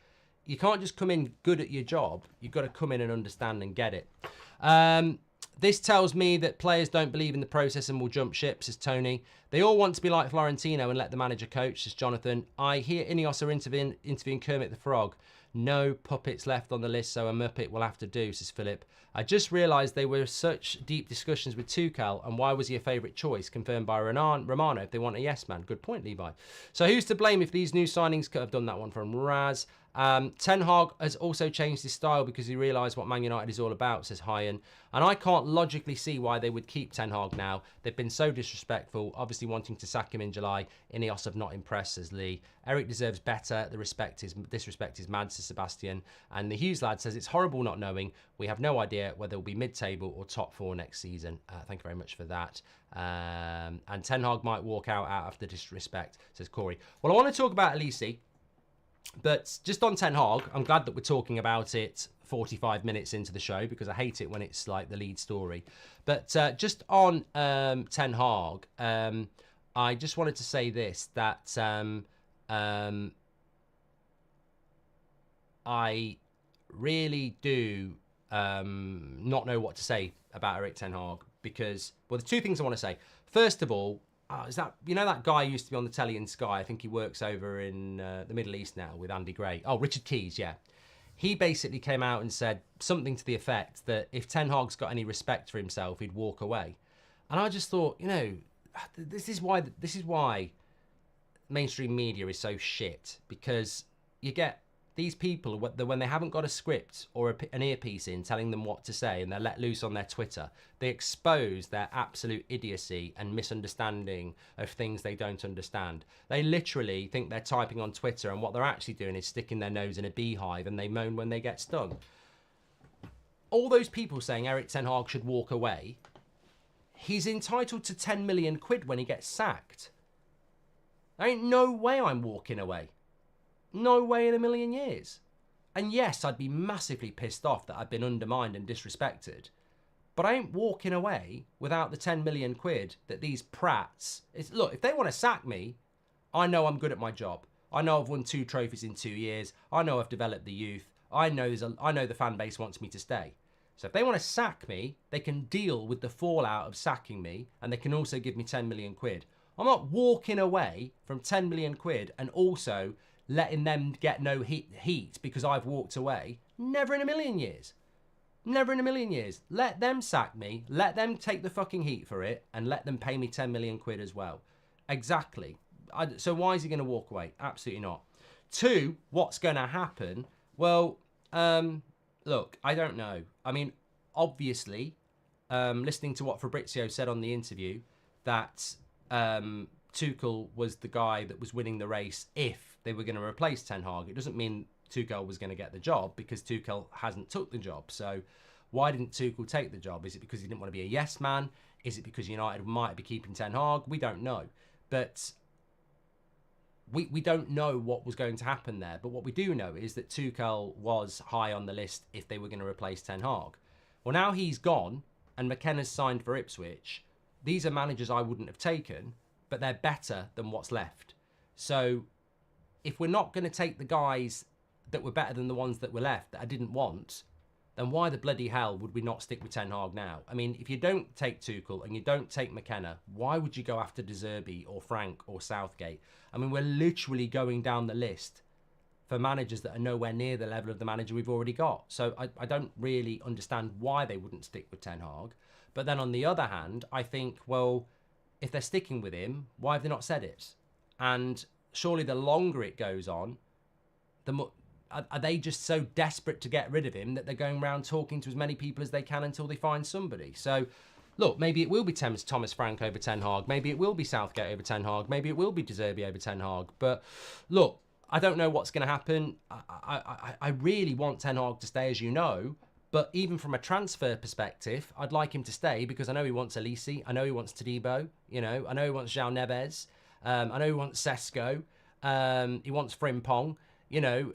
You can't just come in good at your job. You've got to come in and understand and get it. This tells me that players don't believe in the process and will jump ship, says Tony. They all want to be like Florentino and let the manager coach, says Jonathan. I hear Ineos are interviewing Kermit the Frog. No puppets left on the list, so a Muppet will have to do, says Philip. I just realised they were such deep discussions with Tuchel, and why was he a favourite choice? Confirmed by Romano if they want a yes man. Good point, Levi. So who's to blame if these new signings could have done that one from Raz? Ten Hag has also changed his style because he realised what Man United is all about, says Hyan. And I can't logically see why they would keep Ten Hag now. They've been so disrespectful, obviously wanting to sack him in July. Ineos have not impressed, says Lee. Eric deserves better. The disrespect is mad, says Sebastian. And the Hughes lad says, it's horrible not knowing. We have no idea whether it'll be mid-table or top 4 next season. Thank you very much for that. And Ten Hag might walk out after disrespect, says Corey. Well, I want to talk about Olise. But just on Ten Hag, I'm glad that we're talking about it 45 minutes into the show because I hate it when it's like the lead story. But just on Ten Hag, I just wanted to say this, that I really do not know what to say about Erik Ten Hag because, well, there's two things I want to say. First of all, is that, you know, that guy who used to be on the telly in Sky? I think he works over in the Middle East now with Andy Gray. Oh, Richard Keys, yeah. He basically came out and said something to the effect that if Ten Hag's got any respect for himself, he'd walk away. And I just thought, you know, this is why mainstream media is so shit, because you get these people that when they haven't got a script or an earpiece in telling them what to say and they're let loose on their Twitter, they expose their absolute idiocy and misunderstanding of things they don't understand. They literally think they're typing on Twitter, and what they're actually doing is sticking their nose in a beehive, and they moan when they get stung. All those people saying Erik Ten Hag should walk away, he's entitled to 10 million quid when he gets sacked. There ain't no way I'm walking away. No way in a million years. And yes, I'd be massively pissed off that I've been undermined and disrespected. But I ain't walking away without the 10 million quid that these prats... Look, if they want to sack me, I know I'm good at my job. I know I've won 2 trophies in 2 years. I know I've developed the youth. I know the fan base wants me to stay. So if they want to sack me, they can deal with the fallout of sacking me, and they can also give me 10 million quid. I'm not walking away from 10 million quid and also letting them get no heat because I've walked away. Never in a million years. Never in a million years. Let them sack me, let them take the fucking heat for it, and let them pay me 10 million quid as well. Exactly. So why is he going to walk away? Absolutely not. 2, what's going to happen? Well, look, I don't know. I mean, obviously, listening to what Fabrizio said on the interview, that Tuchel was the guy that was winning the race if they were going to replace Ten Hag. It doesn't mean Tuchel was going to get the job, because Tuchel hasn't took the job. So why didn't Tuchel take the job? Is it because he didn't want to be a yes man? Is it because United might be keeping Ten Hag? We don't know. But we don't know what was going to happen there. But what we do know is that Tuchel was high on the list if they were going to replace Ten Hag. Well, now he's gone and McKenna's signed for Ipswich. These are managers I wouldn't have taken, but they're better than what's left. So if we're not going to take the guys that were better than the ones that were left that I didn't want, then why the bloody hell would we not stick with Ten Hag now? I mean, if you don't take Tuchel and you don't take McKenna, why would you go after De Zerbi or Frank or Southgate? I mean, we're literally going down the list for managers that are nowhere near the level of the manager we've already got. So I don't really understand why they wouldn't stick with Ten Hag. But then on the other hand, I think, well, if they're sticking with him, why have they not said it? And surely the longer it goes on, the more... Are they just so desperate to get rid of him that they're going around talking to as many people as they can until they find somebody? So, look, maybe it will be Thomas Frank over Ten Hag. Maybe it will be Southgate over Ten Hag. Maybe it will be De Zerbi over Ten Hag. But, look, I don't know what's going to happen. I really want Ten Hag to stay, as you know. But even from a transfer perspective, I'd like him to stay because I know he wants Olise. I know he wants Todibo. You know, I know he wants João Neves. I know he wants Sesko. He wants Frimpong. You know,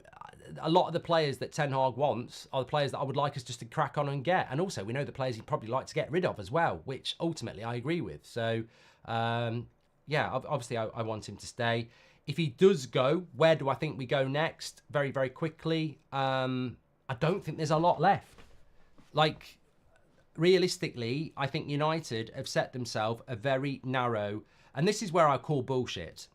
a lot of the players that Ten Hag wants are the players that I would like us just to crack on and get. And also, we know the players he'd probably like to get rid of as well, which ultimately I agree with. So, yeah, obviously I want him to stay. If he does go, where do I think we go next? Very, very quickly. I don't think there's a lot left. Like, realistically, I think United have set themselves a very narrow... And this is where I call bullshit.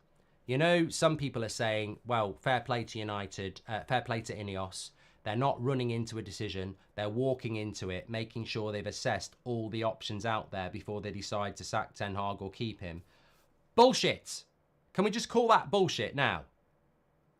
You know, some people are saying, well, fair play to United, fair play to Ineos. They're not running into a decision. They're walking into it, making sure they've assessed all the options out there before they decide to sack Ten Hag or keep him. Bullshit. Can we just call that bullshit now?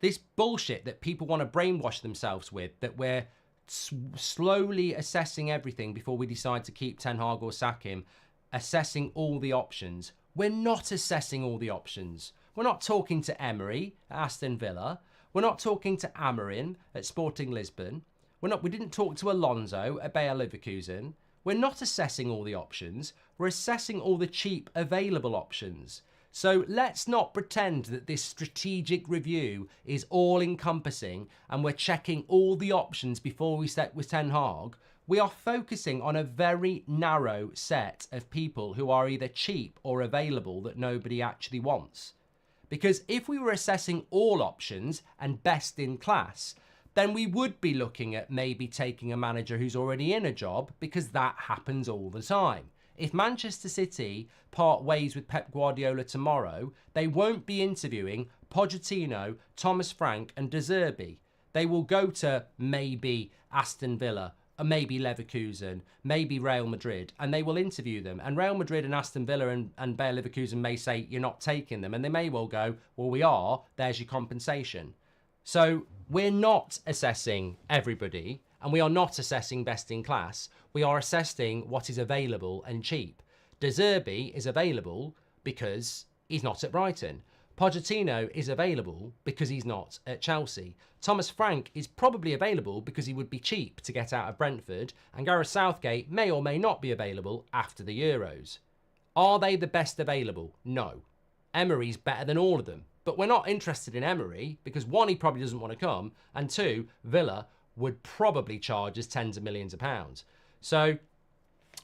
This bullshit that people want to brainwash themselves with, that we're slowly assessing everything before we decide to keep Ten Hag or sack him, assessing all the options. We're not assessing all the options. We're not talking to Emery at Aston Villa. We're not talking to Amorim at Sporting Lisbon. We didn't talk to Alonso at Bayer Leverkusen. We're not assessing all the options. We're assessing all the cheap available options. So let's not pretend that this strategic review is all-encompassing and we're checking all the options before we set with Ten Hag. We are focusing on a very narrow set of people who are either cheap or available that nobody actually wants. Because if we were assessing all options and best in class, then we would be looking at maybe taking a manager who's already in a job, because that happens all the time. If Manchester City part ways with Pep Guardiola tomorrow, they won't be interviewing Pochettino, Thomas Frank and De Zerbi. They will go to maybe Aston Villa, or maybe Leverkusen, maybe Real Madrid, and they will interview them. And Real Madrid and Aston Villa and Bayer Leverkusen may say, you're not taking them. And they may well go, well, we are. There's your compensation. So we're not assessing everybody, and we are not assessing best in class. We are assessing what is available and cheap. De Zerbi is available because he's not at Brighton. Pochettino is available because he's not at Chelsea. Thomas Frank is probably available because he would be cheap to get out of Brentford. And Gareth Southgate may or may not be available after the Euros. Are they the best available? No. Emery's better than all of them. But we're not interested in Emery because one, he probably doesn't want to come. And two, Villa would probably charge us tens of millions of pounds. So,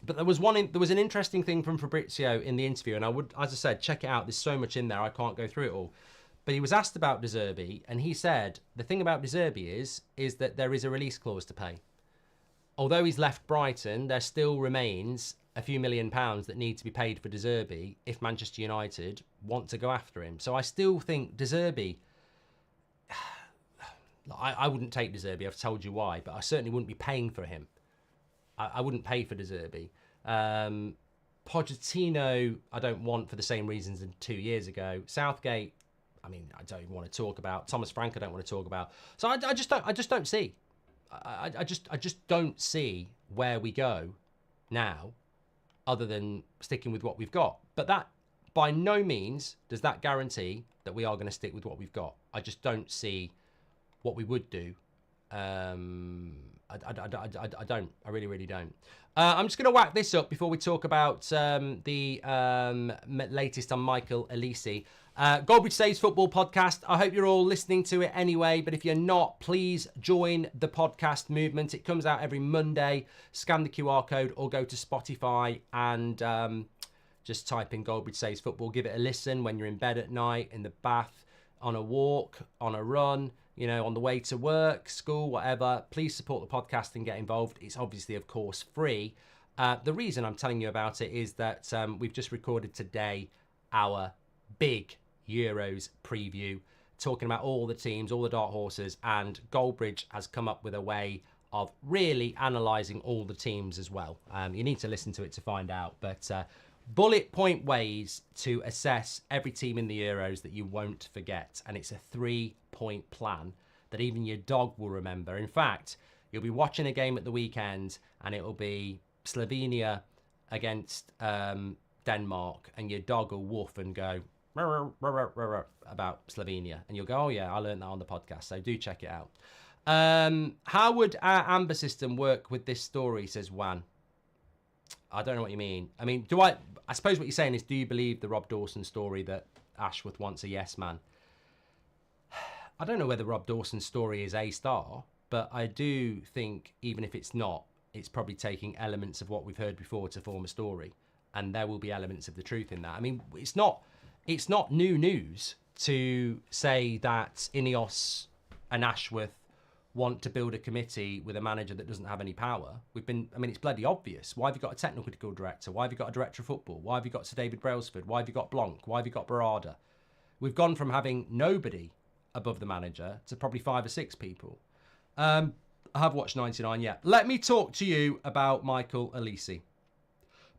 but there was an interesting thing from Fabrizio in the interview, and I would, as I said, check it out. There's so much in there, I can't go through it all. But he was asked about De Zerbi, and he said the thing about De Zerbi is that there is a release clause to pay. Although he's left Brighton, there still remains a few £1 million that need to be paid for De Zerbi if Manchester United want to go after him. So I still think De Zerbi, I wouldn't take De Zerbi, I've told you why, but I certainly wouldn't be paying for him. I wouldn't pay for De Zerbi. Pochettino, I don't want for the same reasons as 2 years ago. Southgate, I mean, I don't even want to talk about. Thomas Frank, I don't want to talk about. So I just don't see. I just don't see where we go now, other than sticking with what we've got. But that, by no means, does that guarantee that we are going to stick with what we've got. I just don't see what we would do. I don't. I really, really don't. I'm just going to whack this up before we talk about the latest on Michael Olise. Goldbridge Saves Football Podcast. I hope you're all listening to it anyway, but if you're not, please join the podcast movement. It comes out every Monday. Scan the QR code or go to Spotify and just type in Goldbridge Saves Football. Give it a listen when you're in bed at night, in the bath, on a walk, on a run, you know, on the way to work, school, whatever. Please support the podcast and get involved. It's obviously, of course, free. The reason I'm telling you about it is that we've just recorded today our big Euros preview, talking about all the teams, all the dark horses, and Goldbridge has come up with a way of really analysing all the teams as well. You need to listen to it to find out, but bullet point ways to assess every team in the Euros that you won't forget. And it's a 3-point plan that even your dog will remember. In fact, you'll be watching a game at the weekend and it'll be Slovenia against Denmark, and your dog will woof and go about Slovenia. And you'll go, oh yeah, I learned that on the podcast. So do check it out. How would our amber system work with this story, says Juan. I don't know what you mean. I mean, I suppose what you're saying is, do you believe the Rob Dawson story that Ashworth wants a yes man? I don't know whether Rob Dawson's story is a star, but I do think even if it's not, it's probably taking elements of what we've heard before to form a story. And there will be elements of the truth in that. I mean, it's not new news to say that Ineos and Ashworth want to build a committee with a manager that doesn't have any power. It's bloody obvious. Why have you got a technical director? Why have you got a director of football? Why have you got Sir David Brailsford? Why have you got Blanc? Why have you got Barada? We've gone from having nobody above the manager to probably 5 or 6 people. I have watched 99 yet. Let me talk to you about Michael Olise.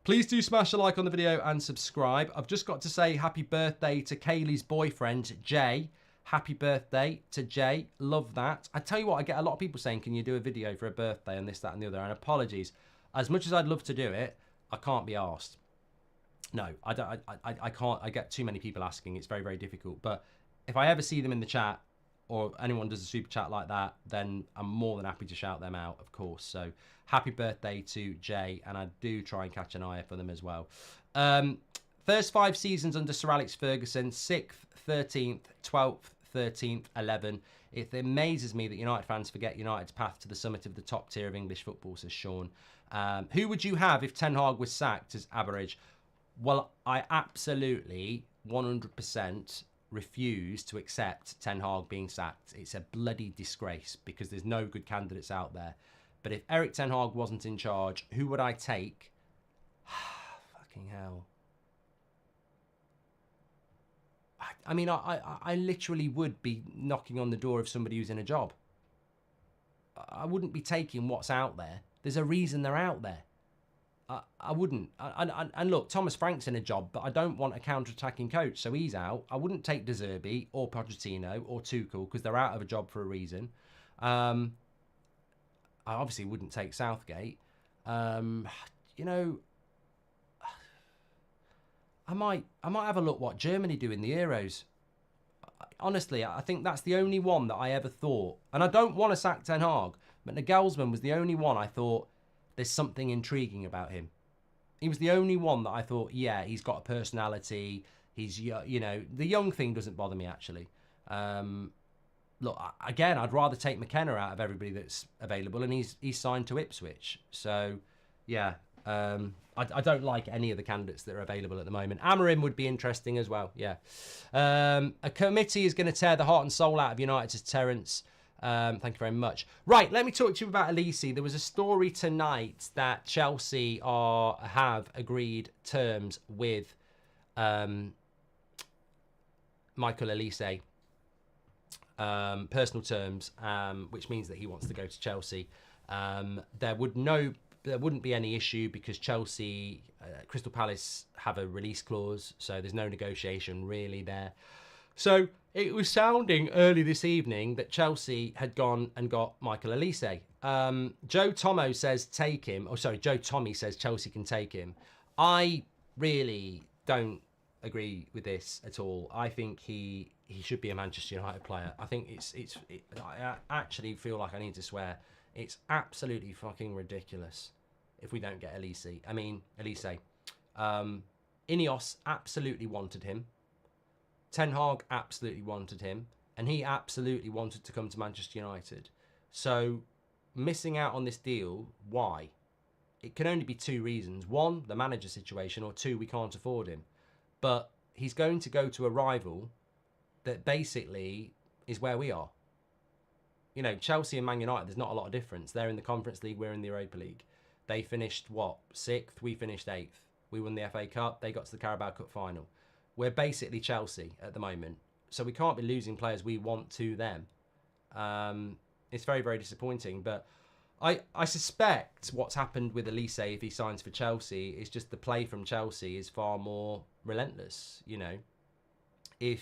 Please do smash a like on the video and subscribe. I've just got to say happy birthday to Kaylee's boyfriend, Jay. Happy birthday to Jay. Love that. I tell you what, I get a lot of people saying, can you do a video for a birthday and this, that and the other? And apologies. As much as I'd love to do it, I can't be arsed. No, I can't. I get too many people asking. It's very, very difficult. But if I ever see them in the chat or anyone does a super chat like that, then I'm more than happy to shout them out, of course. So happy birthday to Jay. And I do try and catch an eye for them as well. First 5 seasons under Sir Alex Ferguson, 6th, 13th, 12th, 13th, 11th. It amazes me that United fans forget United's path to the summit of the top tier of English football, says Sean. Who would you have if Ten Hag was sacked as average? Well, I absolutely 100% refuse to accept Ten Hag being sacked. It's a bloody disgrace because there's no good candidates out there. But if Eric Ten Hag wasn't in charge, who would I take? Fucking hell. I mean, I literally would be knocking on the door of somebody who's in a job. I wouldn't be taking what's out there. There's a reason they're out there. I wouldn't. And look, Thomas Frank's in a job, but I don't want a counter-attacking coach, so he's out. I wouldn't take De Zerbi or Pochettino or Tuchel because they're out of a job for a reason. I obviously wouldn't take Southgate. You know, I might have a look what Germany do in the Euros. Honestly, I think that's the only one that I ever thought. And I don't want to sack Ten Hag, but Nagelsmann was the only one I thought there's something intriguing about him. He was the only one that I thought, yeah, he's got a personality. He's, you know, the young thing doesn't bother me, actually. Look, again, I'd rather take McKenna out of everybody that's available, and he's signed to Ipswich. So, yeah, I don't like any of the candidates that are available at the moment. Amorim would be interesting as well, yeah. A committee is going to tear the heart and soul out of United, says Terence. Thank you very much. Right, let me talk to you about Olise. There was a story tonight that Chelsea have agreed terms with Michael Olise. Personal terms, which means that he wants to go to Chelsea. There wouldn't be any issue because Chelsea, Crystal Palace have a release clause, so there's no negotiation really there. So it was sounding early this evening that Chelsea had gone and got Michael Olise. Joe Tommy says Chelsea can take him. I really don't agree with this at all. I think he should be a Manchester United player. I think I actually feel like I need to swear. It's absolutely fucking ridiculous if we don't get Olise. I mean, Olise. Ineos absolutely wanted him. Ten Hag absolutely wanted him. And he absolutely wanted to come to Manchester United. So, missing out on this deal, why? It can only be two reasons. One, the manager situation, or two, we can't afford him. But he's going to go to a rival that basically is where we are. You know, Chelsea and Man United, there's not a lot of difference. They're in the Conference League, we're in the Europa League. They finished, 6th? We finished 8th. We won the FA Cup, they got to the Carabao Cup final. We're basically Chelsea at the moment. So we can't be losing players we want to them. It's very, very disappointing. But I suspect what's happened with Olise, if he signs for Chelsea, is just the play from Chelsea is far more relentless, you know. The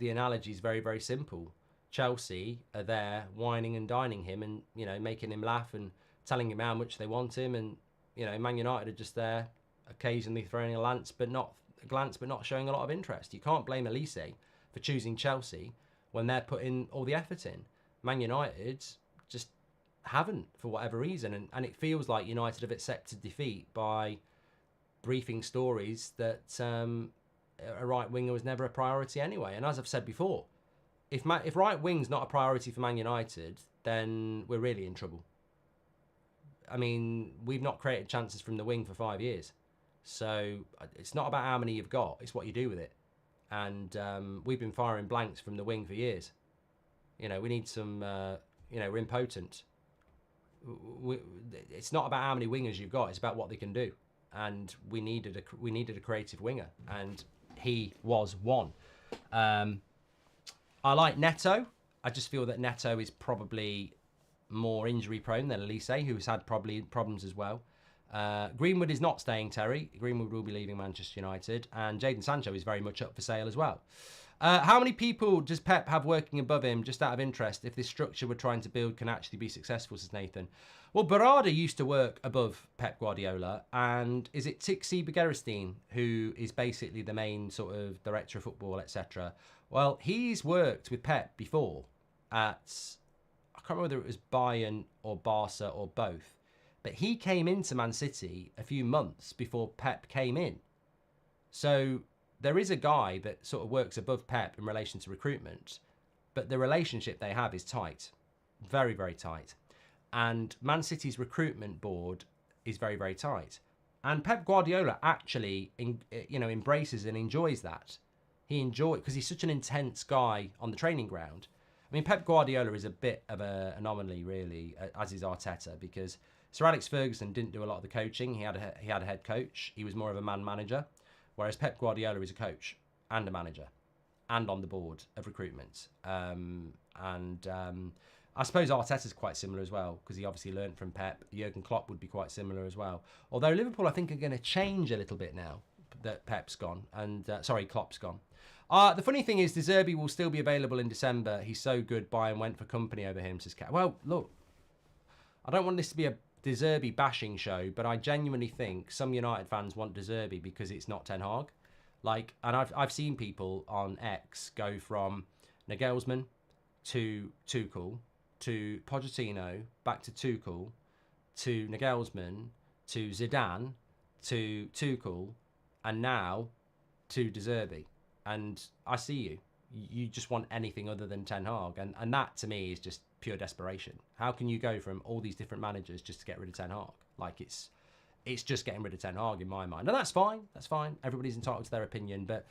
analogy is very, very simple. Chelsea are there whining and dining him and, you know, making him laugh and telling him how much they want him. And, you know, Man United are just there occasionally throwing a glance, but not showing a lot of interest. You can't blame Olise for choosing Chelsea when they're putting all the effort in. Man United just haven't for whatever reason. And it feels like United have accepted defeat by briefing stories that a right winger was never a priority anyway. And as I've said before, if right wing's not a priority for Man United, then we're really in trouble. I mean, we've not created chances from the wing for 5 years. So it's not about how many you've got, it's what you do with it. And we've been firing blanks from the wing for years. You know, we need some, we're impotent. It's not about how many wingers you've got, it's about what they can do. And we needed a creative winger, and he was one. I like Neto. I just feel that Neto is probably more injury prone than Olise, who's had probably problems as well. Greenwood is not staying, Terry. Greenwood will be leaving Manchester United, and Jadon Sancho is very much up for sale as well. How many people does Pep have working above him, just out of interest, if this structure we're trying to build can actually be successful, says Nathan? Well, Berardi used to work above Pep Guardiola, and is it Tixi Begiristain, who is basically the main sort of director of football, etc.? Well, he's worked with Pep before at, I can't remember whether it was Bayern or Barca or both, but he came into Man City a few months before Pep came in. So there is a guy that sort of works above Pep in relation to recruitment, but the relationship they have is tight, very, very tight. And Man City's recruitment board is very, very tight. And Pep Guardiola actually, embraces and enjoys that. He enjoys, because he's such an intense guy on the training ground. I mean, Pep Guardiola is a bit of an anomaly, really, as is Arteta, because Sir Alex Ferguson didn't do a lot of the coaching. He had a head coach. He was more of a man manager, whereas Pep Guardiola is a coach and a manager, and on the board of recruitment. I suppose Arteta's quite similar as well, because he obviously learned from Pep. Jurgen Klopp would be quite similar as well. Although Liverpool, I think, are going to change a little bit now that Pep's gone, and Klopp's gone. The funny thing is, De Zerbi will still be available in December. He's so good, Bayern went for company over him, says Cat. Well, look, I don't want this to be a De Zerbi bashing show, but I genuinely think some United fans want De Zerbi because it's not Ten Hag. Like, and I've seen people on X go from Nagelsmann to Tuchel to Pochettino, back to Tuchel, to Nagelsmann, to Zidane, to Tuchel, and now to De Zerbi. And I see you. You just want anything other than Ten Hag. And that, to me, is just pure desperation. How can you go from all these different managers just to get rid of Ten Hag? Like, it's just getting rid of Ten Hag in my mind. And that's fine. That's fine. Everybody's entitled to their opinion. But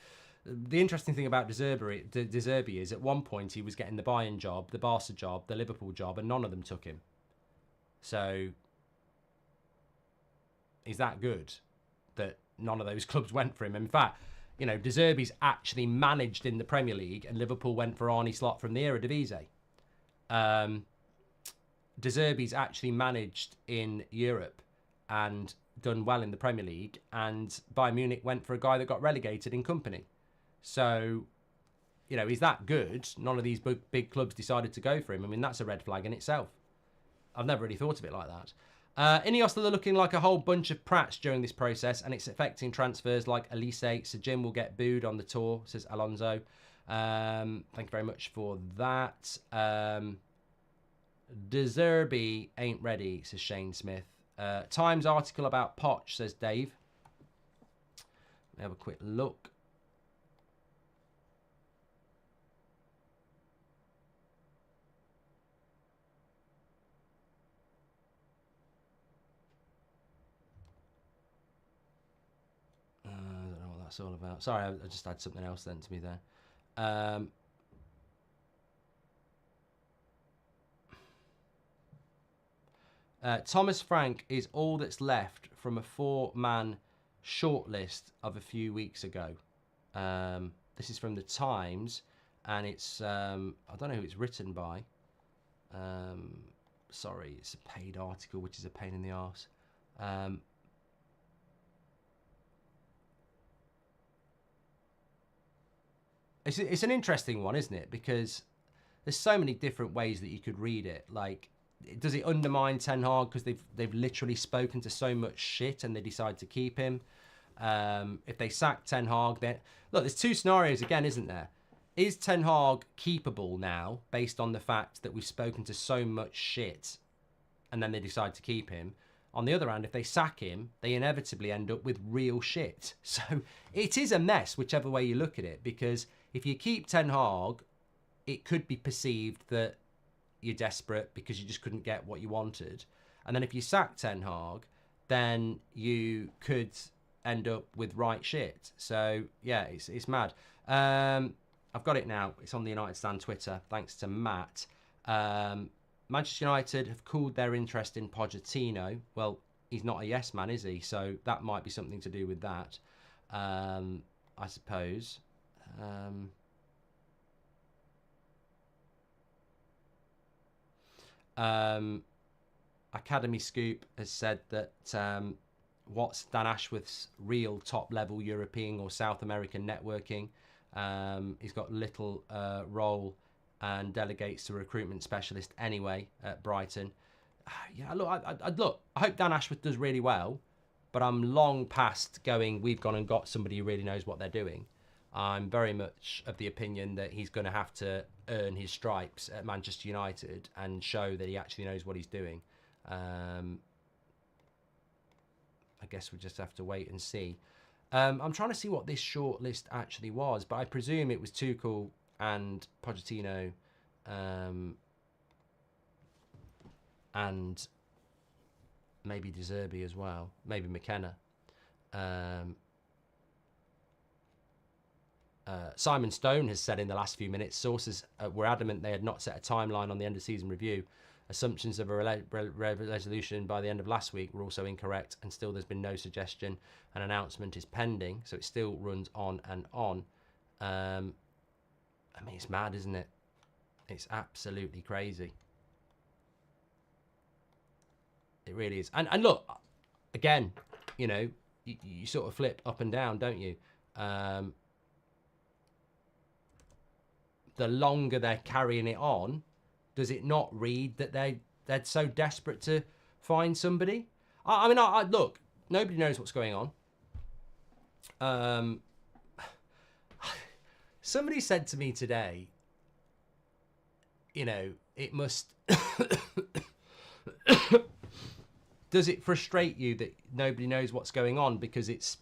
the interesting thing about De Zerbi is at one point he was getting the Bayern job, the Barca job, the Liverpool job, and none of them took him. So is that good that none of those clubs went for him? In fact, you know, De Zerbi's actually managed in the Premier League, and Liverpool went for Arne Slot from the Eredivisie. De Zerbi's actually managed in Europe and done well in the Premier League, and Bayern Munich went for a guy that got relegated in company. So, you know, is that good? None of these big clubs decided to go for him. I mean, that's a red flag in itself. I've never really thought of it like that. Ineos are looking like a whole bunch of prats during this process, and it's affecting transfers like Olise. So Jim will get booed on the tour, says Alonso. Thank you very much for that. De Zerbi ain't ready, says Shane Smith. Times article about Poch, says Dave. Let me have a quick look. That's all about. Sorry, I just had something else sent to me there. Thomas Frank is all that's left from a 4-man shortlist of a few weeks ago. This is from the Times, and it's I don't know who it's written by. Sorry, it's a paid article, which is a pain in the arse. It's an interesting one, isn't it? Because there's so many different ways that you could read it. Like, does it undermine Ten Hag because they've literally spoken to so much shit and they decide to keep him? If they sack Ten Hag, then look, there's two scenarios again, isn't there? Is Ten Hag keepable now based on the fact that we've spoken to so much shit and then they decide to keep him? On the other hand, if they sack him, they inevitably end up with real shit. So it is a mess, whichever way you look at it, because if you keep Ten Hag, it could be perceived that you're desperate because you just couldn't get what you wanted. And then if you sack Ten Hag, then you could end up with right shit. So, yeah, it's mad. I've got it now. It's on the United Stand Twitter, thanks to Matt. Manchester United have cooled their interest in Pochettino. Well, he's not a yes man, is he? So that might be something to do with that, I suppose. Academy Scoop has said that what's Dan Ashworth's real top-level European or South American networking? He's got little role and delegates to a recruitment specialist anyway at Brighton. Yeah, look, I hope Dan Ashworth does really well, but I'm long past going, we've gone and got somebody who really knows what they're doing. I'm very much of the opinion that he's going to have to earn his stripes at Manchester United and show that he actually knows what he's doing. I guess we'll just have to wait and see. I'm trying to see what this short list actually was, but I presume it was Tuchel and Pochettino and maybe De Zerbi as well, maybe McKenna. Simon Stone has said in the last few minutes, sources were adamant they had not set a timeline on the end of season review. Assumptions of a resolution by the end of last week were also incorrect, and still there's been no suggestion. An announcement is pending, so it still runs on and on. I mean, it's mad, isn't it? It's absolutely crazy. It really is. And look, again, you know, you sort of flip up and down, don't you? The longer they're carrying it on, does it not read that they're so desperate to find somebody? I mean, look, nobody knows what's going on. Somebody said to me today, you know, it must... Does it frustrate you that nobody knows what's going on because it's,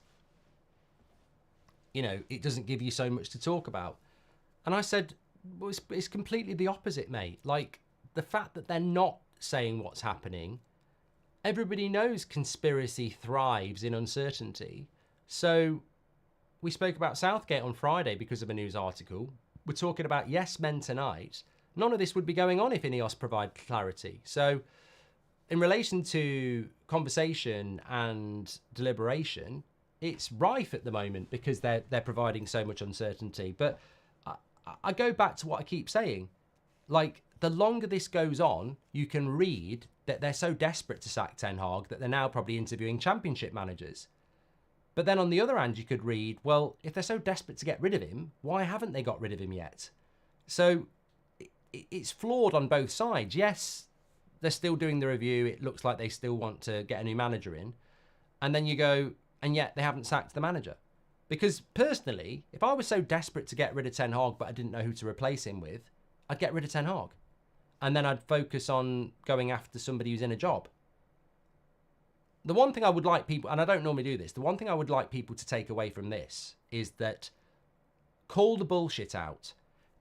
you know, it doesn't give you so much to talk about? And I said, well, it's completely the opposite, mate. Like, the fact that they're not saying what's happening, everybody knows conspiracy thrives in uncertainty. So we spoke about Southgate on Friday because of a news article. We're talking about yes men tonight. None of this would be going on if Ineos provide clarity. So in relation to conversation and deliberation, it's rife at the moment because they're providing so much uncertainty. But I go back to what I keep saying. Like, the longer this goes on, you can read that they're so desperate to sack Ten Hag that they're now probably interviewing championship managers. But then on the other hand, you could read, well, if they're so desperate to get rid of him, why haven't they got rid of him yet? So it's flawed on both sides. Yes, they're still doing the review. It looks like they still want to get a new manager in. And then you go, and yet they haven't sacked the manager. Because personally, if I was so desperate to get rid of Ten Hag, but I didn't know who to replace him with, I'd get rid of Ten Hag. And then I'd focus on going after somebody who's in a job. The one thing I would like people, and I don't normally do this, the one thing I would like people to take away from this is that call the bullshit out.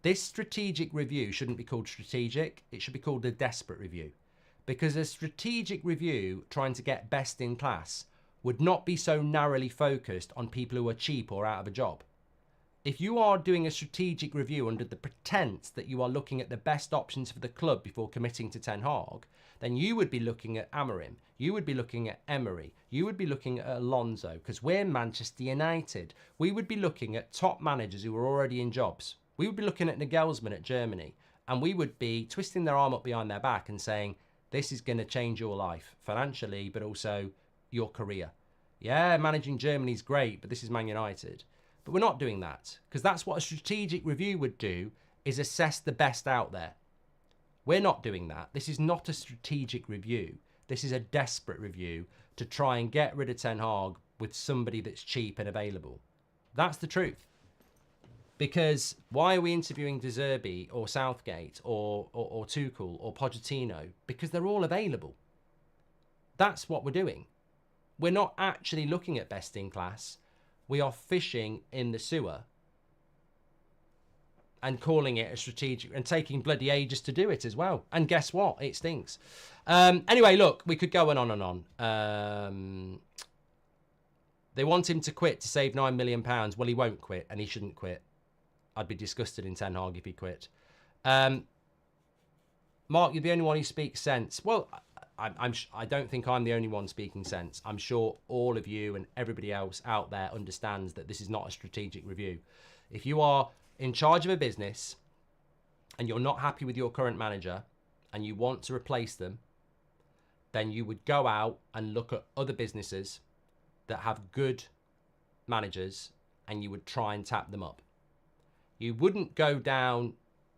This strategic review shouldn't be called strategic. It should be called a desperate review. Because a strategic review trying to get best in class would not be so narrowly focused on people who are cheap or out of a job. If you are doing a strategic review under the pretense that you are looking at the best options for the club before committing to Ten Hag, then you would be looking at Amorim, you would be looking at Emery, you would be looking at Alonso, because we're Manchester United. We would be looking at top managers who are already in jobs. We would be looking at Nagelsmann at Germany, and we would be twisting their arm up behind their back and saying, this is going to change your life financially, but also your career. Yeah, managing Germany is great, but this is Man United. But we're not doing that, because that's what a strategic review would do, is assess the best out there. We're not doing that. This is not a strategic review. This is a desperate review to try and get rid of Ten Hag with somebody that's cheap and available. That's the truth. Because why are we interviewing De Zerbi or Southgate or Tuchel or Pochettino? Because they're all available. That's what we're doing. We're not actually looking at best in class. We are fishing in the sewer and calling it a strategic and taking bloody ages to do it as well. And guess what? It stinks. Anyway, look, we could go on and on. They want him to quit to save £9 million. Well, he won't quit and he shouldn't quit. I'd be disgusted in Ten Hag if he quit. Mark, you're the only one who speaks sense. Well, I don't think I'm the only one speaking sense. I'm sure all of you and everybody else out there understands that this is not a strategic review. If you are in charge of a business and you're not happy with your current manager and you want to replace them, then you would go out and look at other businesses that have good managers and you would try and tap them up. You wouldn't go down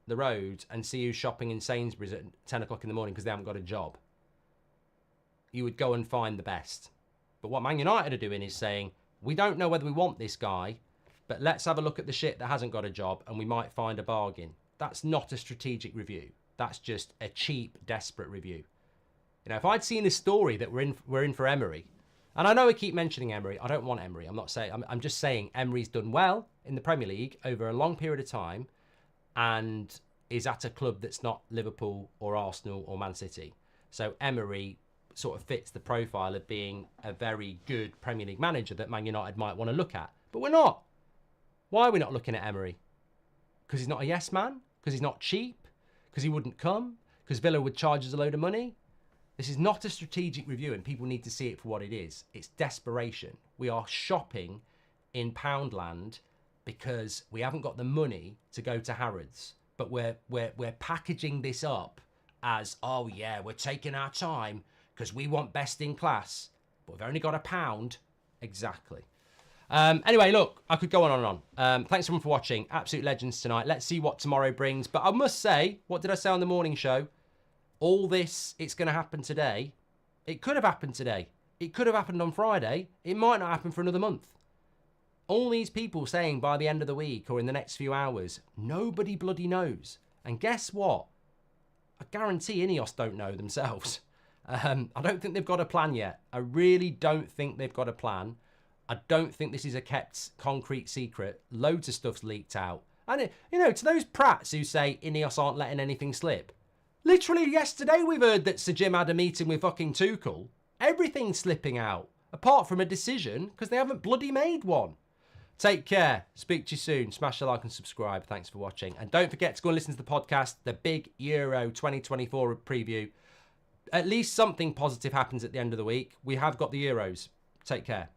the road and see who's shopping in Sainsbury's at 10 o'clock in the morning because they haven't got a job. You would go and find the best. But what Man United are doing is saying, we don't know whether we want this guy, but let's have a look at the shit that hasn't got a job and we might find a bargain. That's not a strategic review. That's just a cheap, desperate review. You know, if I'd seen this story that we're in for Emery, and I know I keep mentioning Emery. I don't want Emery. I'm not saying. I'm just saying Emery's done well in the Premier League over a long period of time, and is at a club that's not Liverpool or Arsenal or Man City. So Emery sort of fits the profile of being a very good Premier League manager that Man United might want to look at. But we're not. Why are we not looking at Emery? Because he's not a yes man? Because he's not cheap? Because he wouldn't come? Because Villa would charge us a load of money? This is not a strategic review, and people need to see it for what it is. It's desperation. We are shopping in Poundland because we haven't got the money to go to Harrods. But we're packaging this up as, oh yeah, we're taking our time because we want best in class. But we've only got £1. Exactly. Anyway, look, I could go on and on. Thanks everyone for watching. Absolute legends tonight. Let's see what tomorrow brings. But I must say, what did I say on the morning show? All this, it's going to happen today. It could have happened today. It could have happened on Friday. It might not happen for another month. All these people saying by the end of the week or in the next few hours, nobody bloody knows. And guess what? I guarantee Ineos don't know themselves. I don't think they've got a plan yet. I really don't think they've got a plan. I don't think this is a kept concrete secret. Loads of stuff's leaked out. And, you know, to those prats who say Ineos aren't letting anything slip, literally yesterday we've heard that Sir Jim had a meeting with fucking Tuchel. Everything's slipping out, apart from a decision, because they haven't bloody made one. Take care. Speak to you soon. Smash the like and subscribe. Thanks for watching. And don't forget to go and listen to the podcast, the big Euro 2024 preview. At least something positive happens at the end of the week. We have got the Euros. Take care.